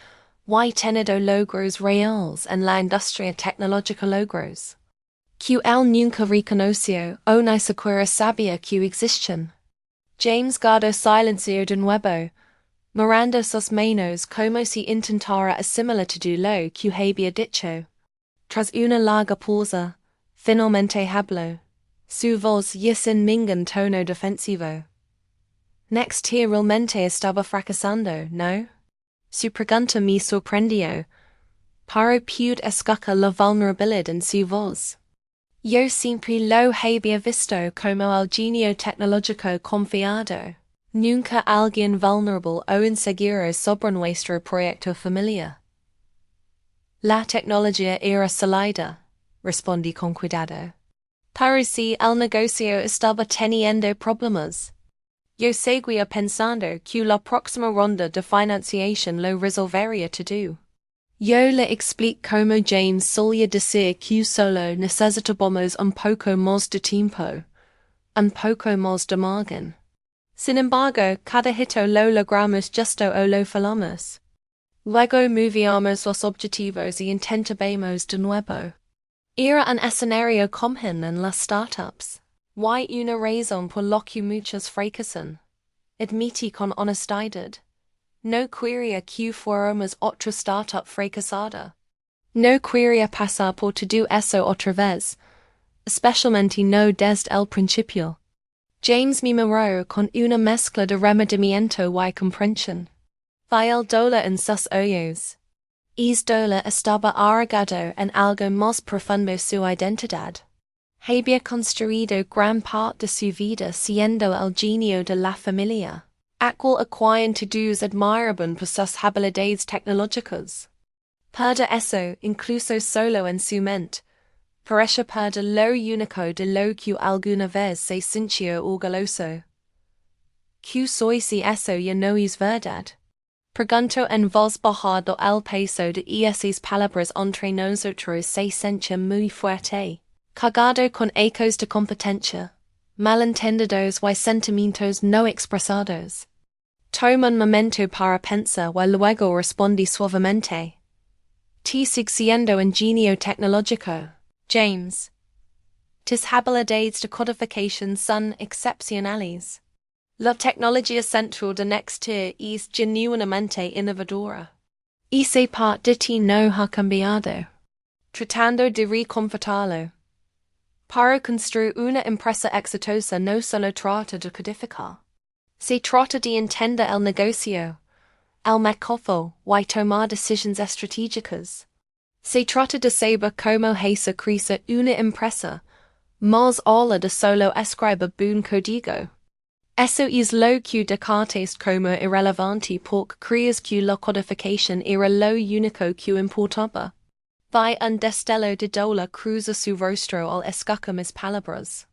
y tenido logros reales en la industria tecnológica logros. Que él nunca reconoció o ni siquiera sabía que existían. James guardó silencio de nuevo, mirando sus manos como si intentara asimilar todo lo que había dicho. Tras una larga pausa, finalmente habló, su voz ya sin ningún tono defensivo. Next he realmente estaba fracasando, ¿no? Su pregunta me sorprendió, pero pude escuchar la vulnerabilidad en su voz. Yo siempre lo había visto como el genio tecnológico confiado, nunca alguien vulnerable o inseguro sobre nuestro proyecto familiar. La tecnología era sólida, respondí con cuidado. Pero si el negocio estaba teniendo problemas. Yo seguía pensando que la próxima ronda de financiación lo resolvería todo. Yo le expliqué como James solía decir que solo necesitábamos un poco más de tiempo, un poco más de margen. Sin embargo, cada hito lo logramos justo o lo fallamos. Luego movíamos los objetivos y intentábamos de nuevo. Era un escenario común en las startups. Y una razón por la que muchos fracasan. Admití con honestidad. No quería que fuéramos otra startup fracasada. No quería pasar por todo eso otra vez, especialmente no desde el principio. James me miró con una mezcla de remordimiento y comprensión. Vi el dolor en sus ojos. Es dolor estaba arraigado en algo más profundo su identidad. Había construido gran parte de su vida siendo el genio de la familia, a cual a quien todos admiraban por sus habilidades tecnológicas. Perder eso, incluso solo en su mente, parecía perder lo único de lo que alguna vez se sintió orgulloso. Q soy si eso ya no es verdad. Pregunto en voz baja do el peso de esas palabras entre nosotros se siente muy fuerte. Cargado con ecos de competencia, malentendidos y sentimientos no expresados. Toma un momento para pensar y luego respondí suavemente. T sigue siendo ingenio tecnológico, James. Tis habilidades de codificación son excepcionales. La tecnología central de next tier es genuinamente innovadora. Esa parte de ti no ha cambiado. Tratando de reconfortarlo. Para construir una empresa exitosa no solo trata de codificar. Se trata de entender el negocio, el mercado y tomar decisiones estratégicas. Se trata de saber cómo hacer crecer una empresa, más allá de solo escribir buen código. Eso es lo que descartes como irrelevante porque crees que la codificación era lo único que importaba. Vi un destello de dolor cruza su rostro al escuchar mis palabras.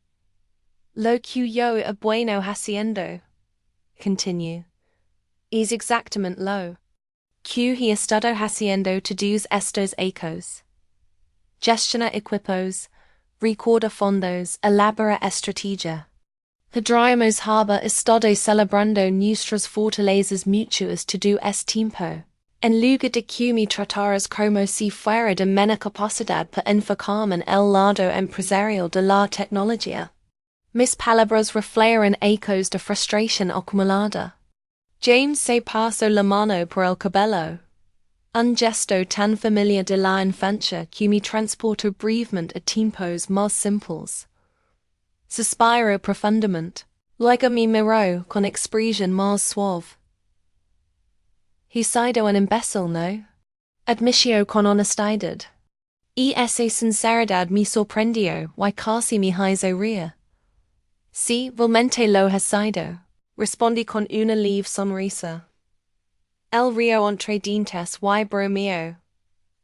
Lo que yo bueno haciendo, continue, es exactamente lo que he estado haciendo todos estos ecos. Gestiona equipos, recorda fondos, elabora estrategia. Podríamos haber estado celebrando nuestras fortalezas mutuas todo este tiempo. En lugar de que me trataras como si fuera de menos capacidad para enfocarme en el lado empresarial de la tecnología. Mis palabras reflejan ecos de frustración acumulada. James se pasó la mano por el cabello. Un gesto tan familiar de la infancia que me transportó brevemente a tiempos más simples. Suspiró profundamente, luego me miró con expresión más suave. He sido un imbécil, ¿no? Admitió con honestidad. Y esa sinceridad me sorprendió y casi me hizo reír. Sí, realmente lo ha sido, respondí con una leve sonrisa. El río entre dientes y bromeó.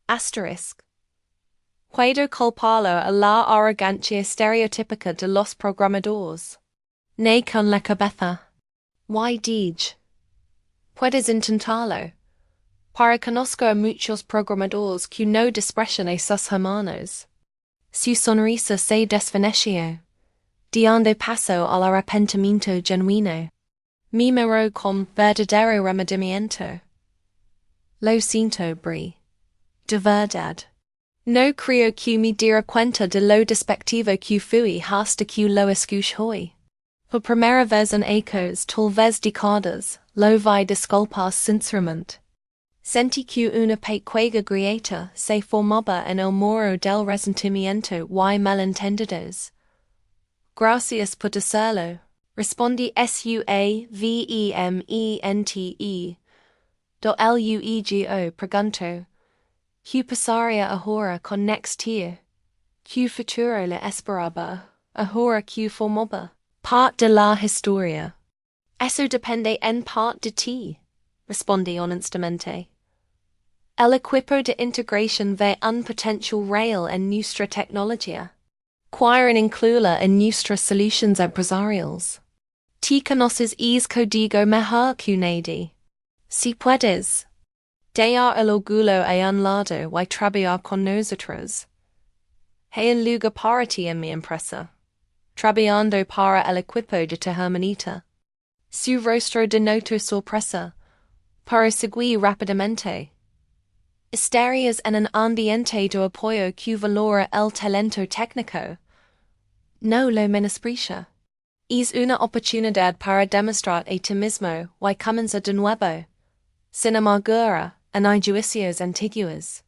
Asterisk. Puedo culparlo a la arrogancia estereotípica de los programadores. Ne con la cabeza. Y dije. Puedes intentarlo. Para conozco a muchos programadores que no desprecian a sus hermanos. Su sonrisa se desvaneció, dando paso al arrepentimiento genuino. Me miró con verdadero remordimiento. Lo siento, Brie. De verdad. No creo que me diera cuenta de lo despectivo que fui hasta que lo escuché. Por primera vez en ecos tal vez décadas, lo vi disculpar sinceramente. Sentí que una pequeña grieta se formaba en el muro del resentimiento y malentendidos. Gracias por decirlo, respondí suavemente. Do luego preguntó, ¿qué pasaría ahora con next year? ¿Qué futuro le esperaba, ahora que formaba parte de la historia? Eso depende en parte de ti, respondí honestamente. El equipo de integración ve un potencial real en nuestra tecnología. Quieren incluirla en nuestras soluciones empresariales. Ti conoces es código mejor que nadie. Si puedes, dejar el orgullo a un lado y trabajar con nosotros. Hay un lugar para ti en mi empresa, trabajando para el equipo de tu hermanita. Su rostro denotó sorpresa, para seguir rápidamente. Estarías en un ambiente de apoyo que valora el talento técnico. No lo menosprecia. Es una oportunidad para demostrar a ti mismo y comenzar de nuevo, sin amargura en juicios antiguos.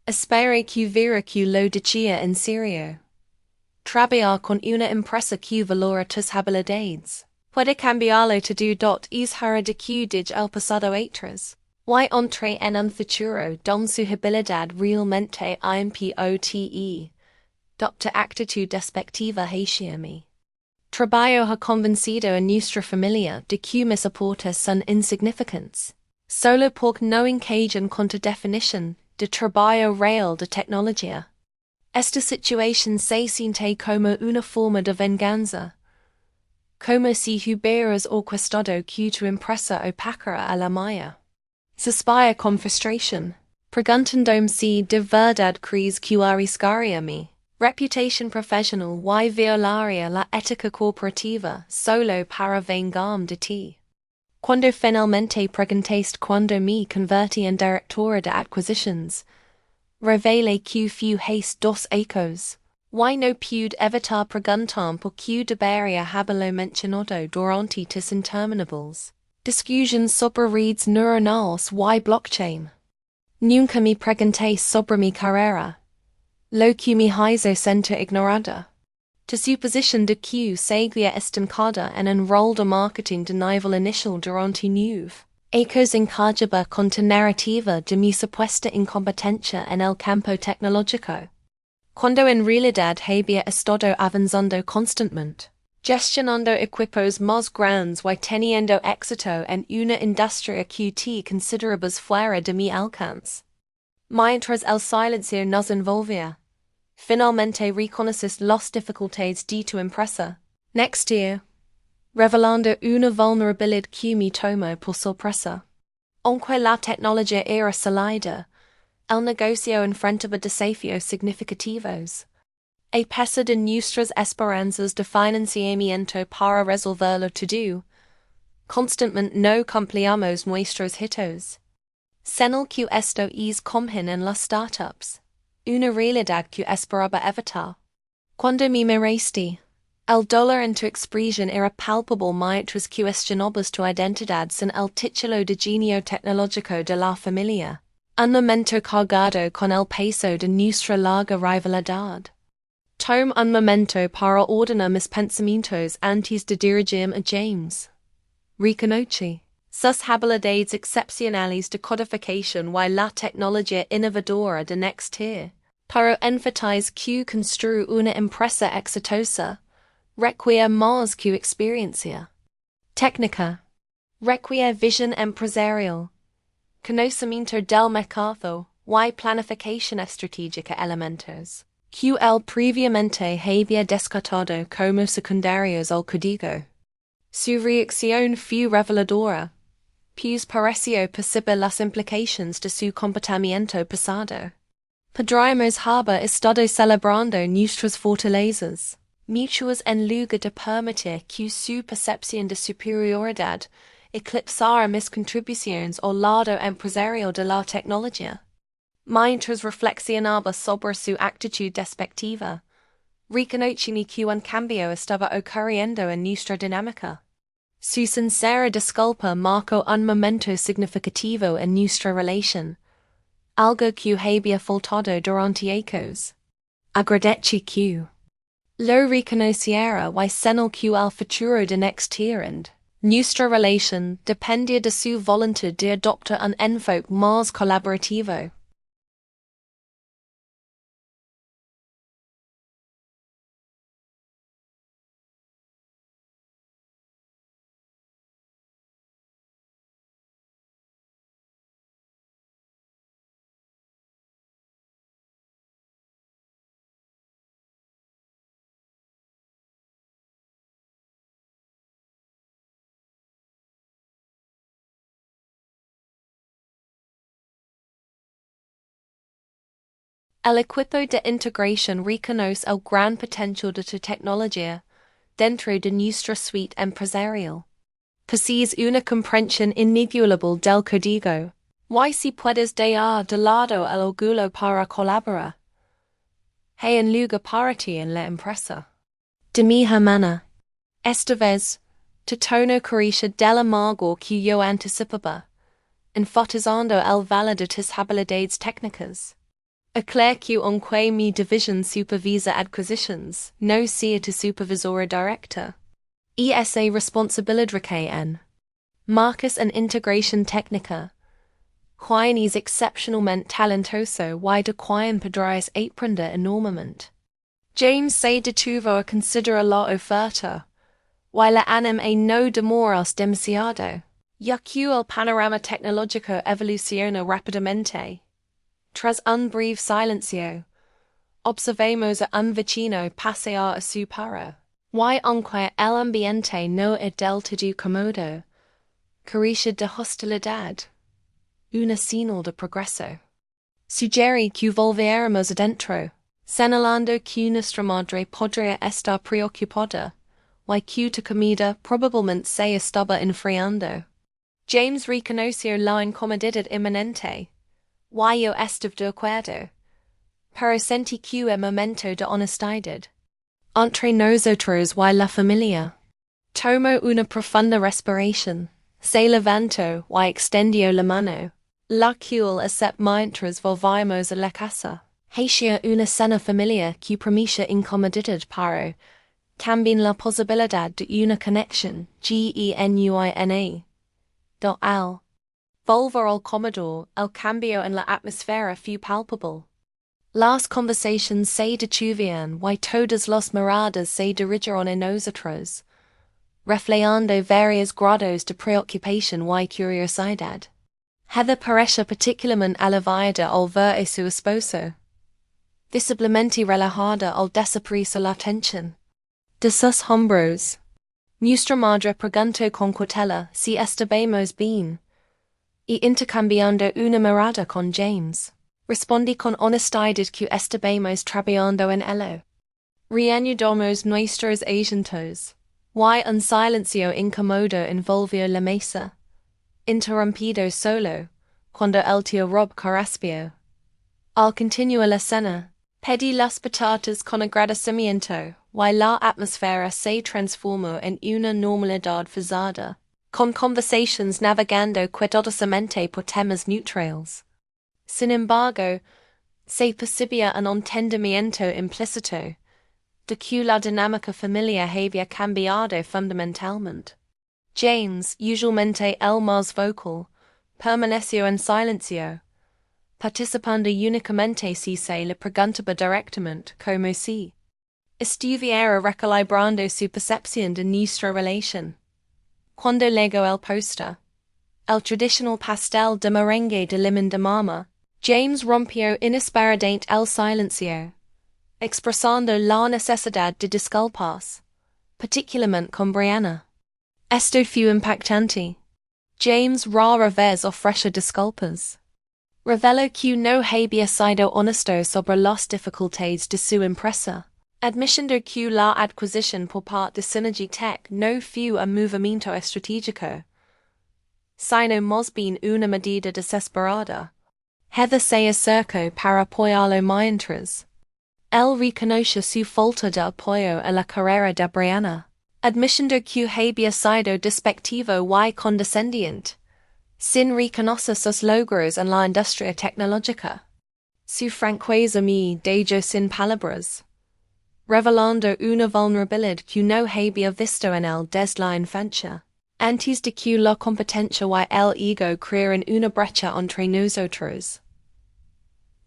Espero que verá que lo decía en serio. Trabajar con una empresa que valora tus habilidades. Puede cambiarlo todo es hora de que dije el pasado atrás. Y entre en un futuro don su habilidad realmente importe. Doctor actitud despectiva hacia mí. Trabajo ha convencido a nuestra familia de que mis aportes son insignificantes. Solo porque no encajan con tu definición de trabajo real de tecnología. Esta situación se siente como una forma de venganza. como si hubieras orquestado que tu impresa opacara a la mía. Suspire con frustration, preguntándome si de verdad crees que arriesgaría mi reputation professional y violaría la ética corporativa solo para vengarme de ti. Cuando finalmente preguntaste cuando me convertí en directora de acquisitions, revelé que fui hace 2 años. Y no pude evitar preguntar por que debería haberlo mencionado durante tus interminables discusiones sobre redes neuronales y blockchain. Nunca me pregunté sobre mi carrera, lo que me hizo sentir ignorada. Tu suposición de que seguía estancada en un rol de marketing de nivel inicial durante 9 años encajaba con tu narrativa de mi supuesta incompetencia en el campo tecnológico, cuando en realidad había estado avanzando constantemente, gestionando equipos más grandes y teniendo éxito en una industria que te considerabas fuera de mi alcance. Mientras el silencio nos envolvía, finalmente reconociste las dificultades de tu empresa. Next year, revelando una vulnerabilidad que me tomó por sorpresa. Aunque la tecnología era salida, el negocio enfrentaba desafíos significativos. A pesar de nuestras esperanzas de financiamiento para resolverlo todo, constantemente no cumplíamos nuestros hitos. Senil que esto es común en las startups, una realidad que esperaba evitar. Cuando me miraste, el dolor en tu expresión era palpable mientras cuestionabas tu identidad sin el título de genio tecnológico de la familia, un momento cargado con el peso de nuestra larga rivalidad. Tome un momento para ordenar mis pensamientos antes de dirigirme a James. Reconoce sus habilidades excepcionales de codificación y la tecnología innovadora de next tier. Para enfatize que construir una empresa exitosa requiere más que experiencia técnica, requiere visión empresarial, conocimiento del mercado y planificación estratégica elementos que él previamente había descartado como secundarios al código. Su reacción fue reveladora, pues pareció percibir las implicaciones de su comportamiento pasado. Podríamos haber estado celebrando nuestras fortalezas, mutuas en lugar de permitir que su percepción de superioridad eclipsara mis contribuciones al lado empresarial de la tecnología. Mientras reflexionaba sobre su actitud despectiva, reconocí que un cambio estaba ocurriendo en nuestra dinámica. Su sincera disculpa marcó un momento significativo en nuestra relación, algo que había faltado durante años. Agradecí que lo reconociera y señaló que el futuro de next year and nuestra relación dependía de su voluntad de adoptar un enfoque más colaborativo. El equipo de integración reconoce el gran potencial de tu tecnología dentro de nuestra suite empresarial. Posees una comprensión inigualable del código. Y si puedes dejar de lado el orgullo para colaborar, hay un lugar para ti en la empresa. De mi hermana, esta vez, tu tono corrige del amargo que yo anticipaba, enfatizando el valor de tus habilidades técnicas. Aclare que aunque mi división supervisa acquisitions, no sea tu supervisora directa. Esa responsabilidad recae en Marcus en integración técnica. Quien es excepcionalmente talentoso y de quien podrías aprender enormemente. James se detuvo a considerar la oferta, y la anima no demoras demasiado, ya que el panorama tecnológico evoluciona rápidamente. Tras un breve silencio, observamos a un vecino pasear a su perro. Y aunque el ambiente no es del todo cómodo, carece de hostilidad, una señal de progreso. Sugiere que volveremos adentro, señalando que nuestra madre podría estar preocupada, y que tu comida probablemente se estaba enfriando. James reconoció la incomodidad inminente, y yo estaba de acuerdo, pero sentí que es momento de honestidad. Entre nosotros y la familia. Tomo una profunda respiración, se levantó y extendió la mano, la cual aceptó mientras volvíamos a la casa. Hacia una cena familiar que prometía incomodidad pero también la posibilidad de una conexión genuina. Do al volver al comedor, el cambio en la atmósfera fue palpable. Las conversaciones se detuvieron y todas las miradas se dirigieron a nosotros, reflejando varios grados de preocupación y curiosidad. Heather parecía particularmente aliviada al ver a su esposo, visiblemente relajada al desaparecer la tensión de sus hombros. Nuestra madre preguntó con cautela si estábamos bien, y intercambiando una mirada con James, respondí con honestidad que estábamos trabajando en ello. Reanudamos nuestros asuntos, y un silencio incómodo envolvió la mesa, interrumpido solo cuando el tío Rob carraspeo. Al continuar la cena, pedí las patatas con agradecimiento, y la atmósfera se transformó en una normalidad forzada, con conversaciones navegando cuidadosamente por temas neutrales. Sin embargo, se percibía un entendimiento implícito, de que la dinámica familiar había cambiado fundamentalmente. James, usualmente el más vocal, permaneció en silencio, participando únicamente si se le preguntaba directamente como si estuviera recalibrando su percepción de nuestra relación. Cuando llegó el postre, el tradicional pastel de merengue de limón de mama, James rompió inesperadamente el silencio, expresando la necesidad de disculpas, particularmente con Brianna. Esto fue impactante. James rara vez ofrece disculpas. Reveló que no había sido honesto sobre las dificultades de su empresa, admitiendo que la adquisición por parte de Synergy Tech no fue un movimiento estratégico, sino más bien una medida desesperada. Heather se acercó para apoyarlo mientras él reconoció su falta de apoyo a la carrera de Brianna, admitiendo que había sido despectivo y condescendiente, sin reconocer sus logros en la industria tecnológica. Su franqueza me dejó sin palabras, revelando una vulnerabilidad que no había visto en él desde la infancia, antes de que la competencia y el ego crearan una brecha entre nosotros.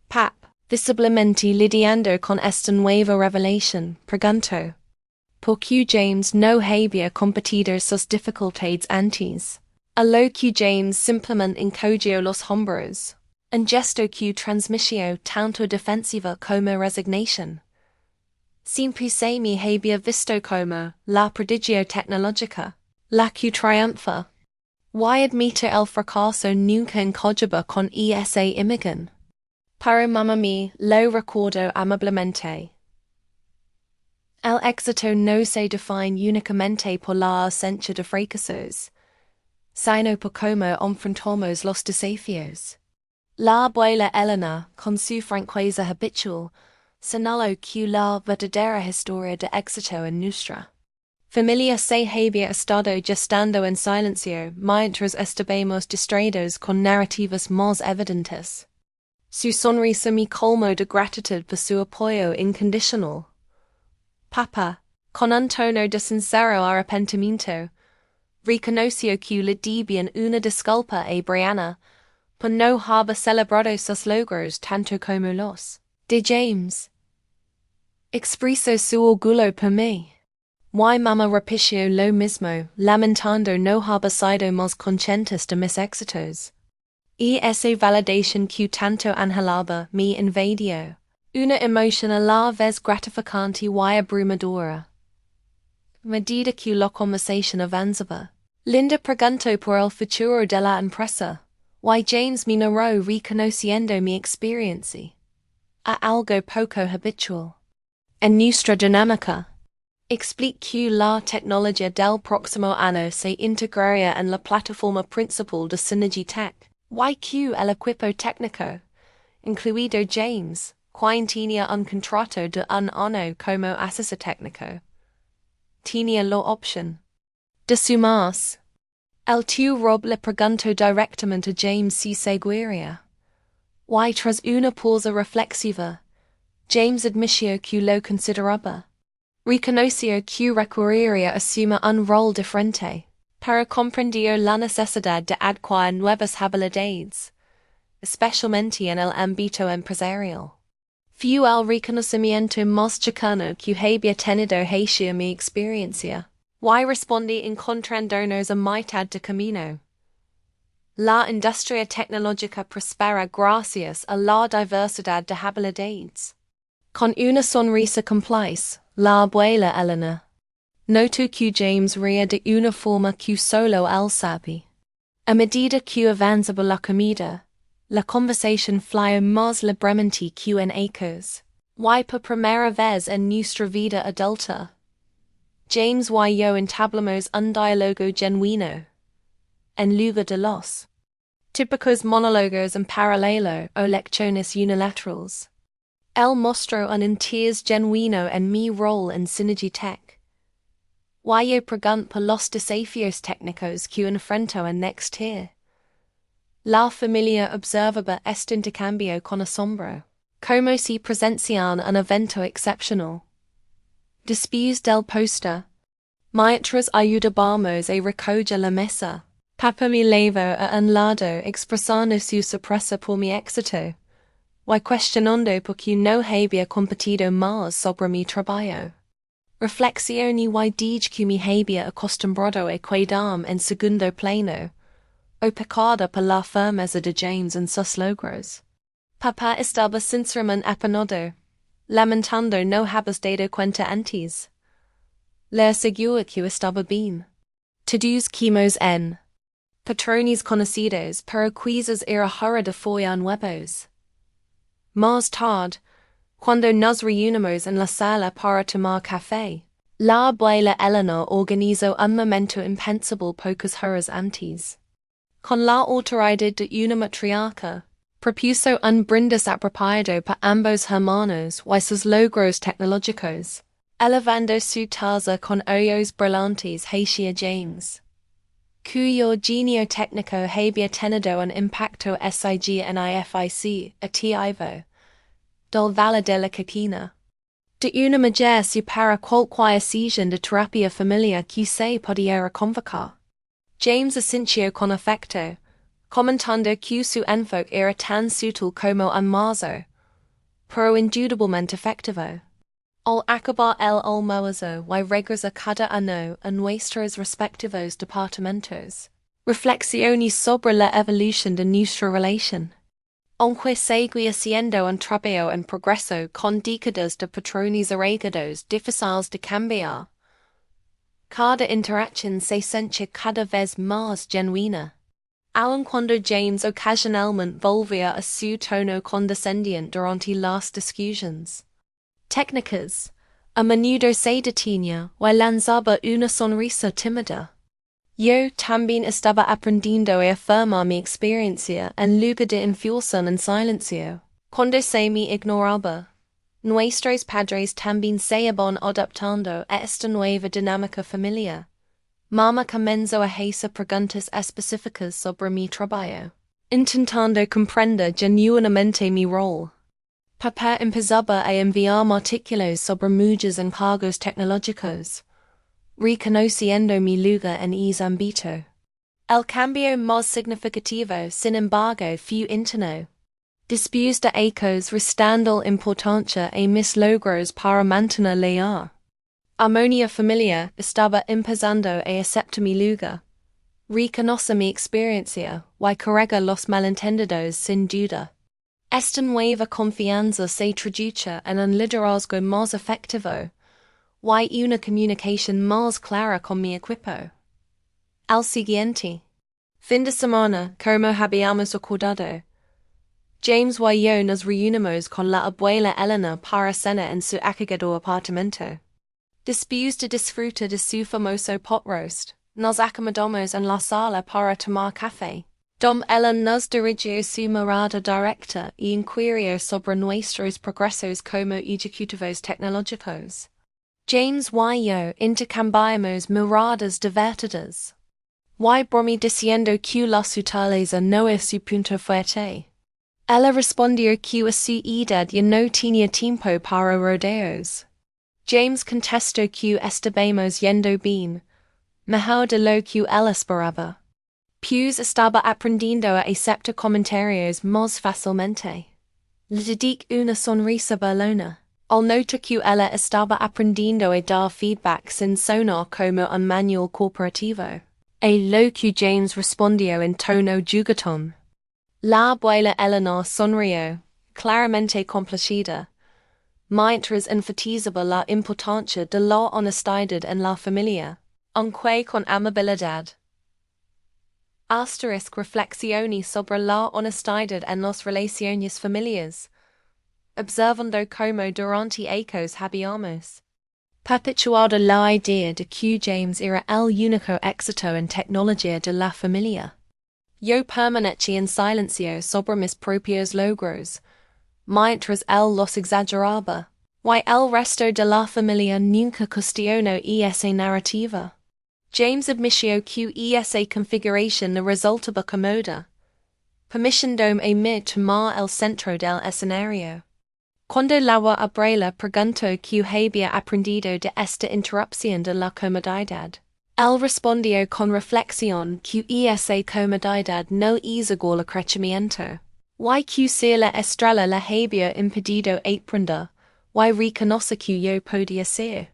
Pap, visiblemente lidiando con esta nueva revelación, preguntó, ¿por qué James no había competido sus dificultades antes? A lo que James simplemente encogió los hombros, un gesto que transmitió tanto defensiva como resignación. Siempre se me había visto como la prodigio tecnológica, la que triunfa. Y admito el fracaso nunca encogiba con esa imagen. Pero mamá mía lo recuerdo amablemente. El éxito no se define únicamente por la ausencia de fracasos, sino por cómo enfrentamos los desafíos. La abuela Elena, con su franqueza habitual, señaló que la verdadera historia de éxito en nuestra familia se había estado gestando en silencio mientras estábamos distraídos con narrativas más evidentes. Su sonrisa me colmó de gratitud por su apoyo incondicional. Papá, con un tono de sincero arrepentimiento, reconoció que le debían una disculpa a Brianna por no haber celebrado sus logros tanto como los de James. Expresó su orgullo por mí. Y mamá repitió lo mismo, lamentando no haber sido más conscientes de mis éxitos. Y esa validación que tanto anhelaba me invadió, una emoción a la vez gratificante y abrumadora. medida que la conversación avanzaba. Linda preguntó por el futuro de la empresa. Why James me narró reconociendo mi experiencia a algo poco habitual. En nuestra dinámica, explique la tecnología del próximo año se integraría en la plataforma principal de Synergy Tech. YQ el equipo técnico, incluido James, quien tenía un contrato de un año como asesor técnico, tenía la opción de sumarse. El tío Rob le preguntó directamente a James si seguiría. Y tras una pausa reflexiva, James admitió que lo consideraba. Reconoció que requeriría asumir un rol diferente para comprender la necesidad de adquirir nuevas habilidades, especialmente en el ámbito empresarial. Fue el reconocimiento más cercano que había tenido hacia mi experiencia. Y respondí encontrándonos a mitad de camino. La industria tecnológica prospera gracias a la diversidad de habilidades. Con una sonrisa complice, la abuela Elena notó que James ría de una forma que solo él sabe. A medida que avanzaba la comida, la conversación fluyó más libremente que en ecos. Y por primera vez en nuestra vida adulta, James y yo entablamos un diálogo genuino, en lugar de los típicos monólogos en paralelo o lecciones unilaterales. Él mostró un interés genuino en mi rol en Synergy Tech. Y yo pregunto por los desafíos técnicos que enfrento en Nextier. La familia observaba este intercambio con asombro, como si presenciaran un evento excepcional. Después del póster, mientras ayudábamos a recoger la mesa, Papa me levó a un lado expresando su sorpresa por mi éxito, y cuestionando por qué no había competido más sobre mi trabajo. Reflexioné y dije que me había acostumbrado a quedarme en segundo plano, opacada por la firmeza de James en sus logros. Papá estaba sinceramente apenado, lamentando no haberse dado cuenta antes. Le aseguro que estaba bien. Todos quimos en patrones conocidos para quizás era hora de follar nuevos. Más tarde, cuando nos reunimos en la sala para tomar café, la abuela Eleanor organizó un momento impensable pocas horas antes. Con la autoridad de una matriarca, propuso un brindis apropiado para ambos hermanos y sus logros tecnológicos, elevando su taza con ojos brillantes hacia James, cuyo genio técnico había tenido un impacto significativo del Valle de la Coquina. De una manera supera cualquier sesión de terapia familiar que se pudiera convocar. James asintió con afecto, comentando que su enfoque era tan sutil como un mazo, pero indudablemente efectivo. Al acabar el almuerzo y regresar cada uno a nuestros respectivos departamentos, reflexioné sobre la evolución de nuestra relación. Aunque seguía siendo un trabajo en progreso con décadas de patrones arraigados difíciles de cambiar, cada interacción se sentía cada vez más genuina. Aun cuando James ocasionalmente volvía a su tono condescendiente durante las discusiones técnicas, a menudo se detenía y lanzaba una sonrisa tímida. Yo también estaba aprendiendo a afirmar mi experiencia en lugar de enfurecerme en silencio. Cuando se me ignoraba, nuestros padres también se iban adaptando a esta nueva dinámica familiar. Mamá comenzó a hacer preguntas específicas sobre mi trabajo, intentando comprender genuinamente mi rol. Papá empezaba a enviarme artículos sobre muchos encargos tecnológicos, reconociendo mi lugar en ese ámbito. El cambio más significativo, sin embargo, fue interno. Después de ecos restando importancia a mis logros para mantener la armonía familiar, estaba empezando a aceptar mi lugar, reconoce mi experiencia y corregir los malentendidos sin duda. Esta nueva confianza se traduce en un liderazgo más efectivo, y una comunicación más clara con mi equipo. Al siguiente fin de semana, como habíamos acordado, James y yo nos reunimos con la abuela Elena para cena en su acogedor apartamento. Después de disfrutar de su famoso pot roast, nos acomodamos en la sala para tomar café. Dom Ellen nos dirigió su mirada directa y inquirió sobre nuestros progresos como ejecutivos tecnológicos. James y yo intercambiamos miradas divertidas. Y bromi diciendo que la sutileza no es su punto fuerte. Ella respondió que a su edad ya no tenía tiempo para rodeos. James contestó que estábamos yendo bien, mejor de lo que él esperaba. Pues estaba aprendiendo a aceptar comentarios más fácilmente. Le dediqué una sonrisa burlona, al notar que ella estaba aprendiendo a dar feedback sin sonar como un manual corporativo. A lo que James respondió en tono juguetón. La abuela Eleanor sonrió, claramente complacida, mientras enfatizaba la importancia de la honestidad en la familia, aunque con amabilidad. Reflexiones sobre la honestidad en las relaciones familiares, observando cómo durante años habíamos perpetuado la idea de que James era el único éxito en tecnología de la familia. Yo permanecí en silencio sobre mis propios logros, mientras él los exageraba, y el resto de la familia nunca cuestionó esa narrativa. James admitió que esa configuración le resultaba cómoda, permitiéndome a mí tomar el centro del escenario. Cuando la abuela preguntó que había aprendido de esta interrupción de la comodidad, él respondió con reflexión que esa comodidad no es igual a crecimiento, y que si la estrella le había impedido aprender, y reconoce que yo podía ser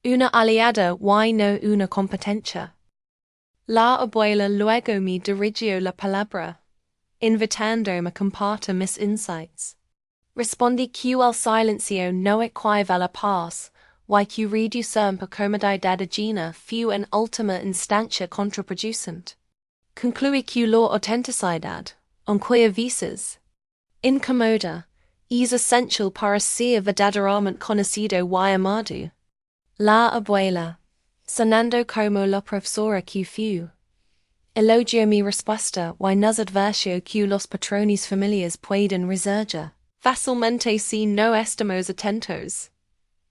una aliada y no una competencia. La abuela luego me dirigió la palabra, invitándome a compartir mis insights. Respondí que el silencio no equivale a la paz, y que reducir por comodidad ajena fue en última instancia contraproducente. Concluí que la autenticidad, aunque a veces incomoda, es esencial para ser verdaderamente conocido y amado. La abuela, sonando como la profesora que fue, elogió mi respuesta y nos advirtió que los patrones familiares pueden resurgir fácilmente si no estamos atentos.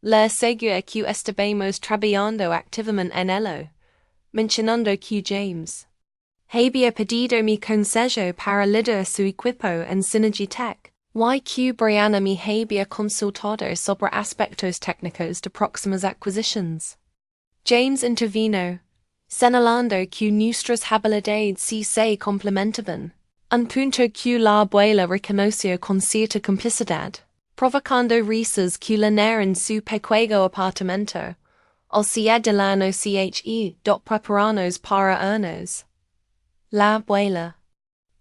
Le aseguré que estábamos trabajando activamente en ello, mencionando que James había pedido mi consejo para liderar su equipo en Synergy Tech, y que Brianna me había consultado sobre aspectos técnicos de próximas adquisiciones. James intervino, señalando que nuestras habilidades se complementaban, un punto que la abuela reconoció con cierta complicidad, provocando risas que llenaron su pequeño apartamento, al ser del año prepararnos para irnos. La abuela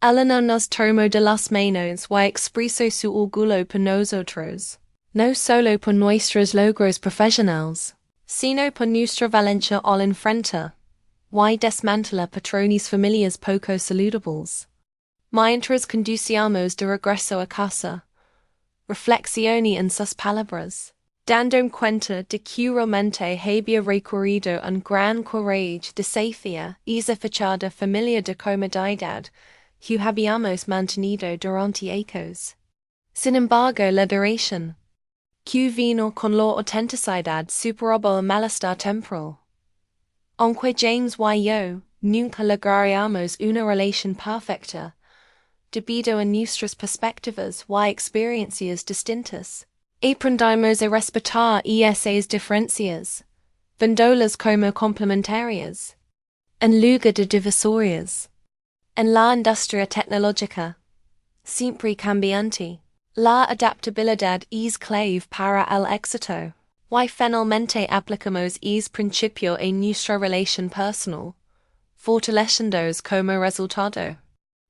Elena nos tomó de las manos y expresó su orgullo por nosotros, no solo por nuestros logros profesionales, sino por nuestra valencia al enfrentar y desmantelar patrones familiares poco saludables. Mientras conducíamos de regreso a casa, reflexioné en sus palabras, dando cuenta de que realmente había recorrido un gran coraje desafiar esa fachada familiar de comodidad que habíamos mantenido durante años. Sin embargo, la duración que vino con la autenticidad superaba el malestar temporal. Aunque James y yo nunca lograríamos una relación perfecta, debido a nuestras perspectivas y experiencias distintas, aprendimos a respetar esas diferencias, viéndolas como complementarias, en lugar de divisorias. En la industria tecnológica, siempre cambiante, la adaptabilidad es clave para el éxito, y finalmente aplicamos ese principio en nuestra relación personal, fortaleciéndonos como resultado.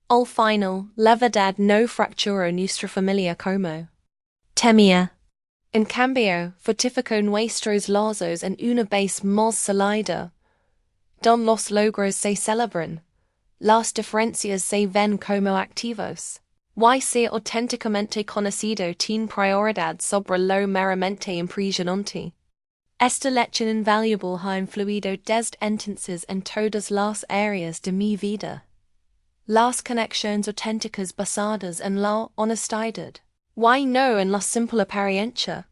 Al final, la verdad no fracturó nuestra familia como temía. En cambio, fortifico nuestros lazos en una base más sólida, don los logros se celebran, las diferencias se ven como activos. Y ser auténticamente conocido tiene prioridad sobre lo meramente impresionante. Esta lección invaluable ha influido desde entonces en todas las áreas de mi vida. Las conexiones auténticas basadas en la honestidad, y no en la simple apariencia,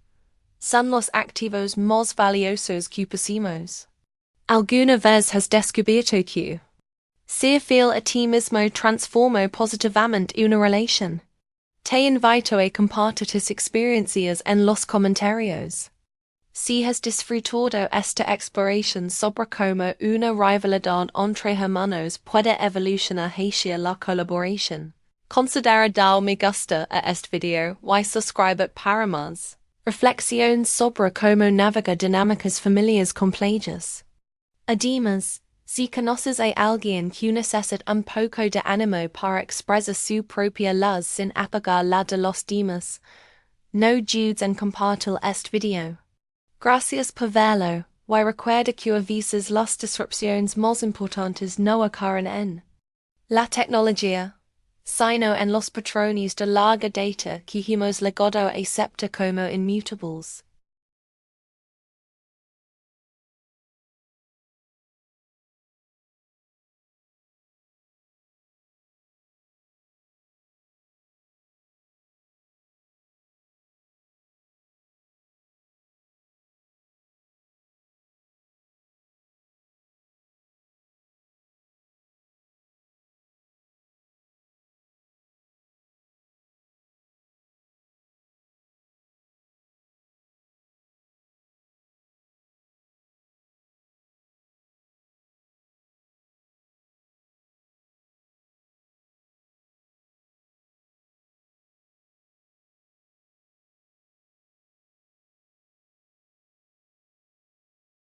son los activos más valiosos que poseemos. ¿Alguna vez has descubierto que ser fiel a ti mismo transformó positivamente una relación? Te invito a compartir tus experiencias en los comentarios. Si has disfrutado esta exploración sobre cómo una rivalidad entre hermanos puede evolucionar hacia la colaboración, considera dar me gusta a este video y suscribir para más reflexiones sobre cómo navegar dinámicas familiares complejas. Además, si conoces a alguien que necesita un poco de ánimo para expresar su propia luz sin apagar la de los demás, no dudes en compartir este video. Gracias por verlo, y recuerda que a veces las disrupciones más importantes no ocurren en la tecnología, sino en los patrones de larga data que hemos legado acepta como inmutables.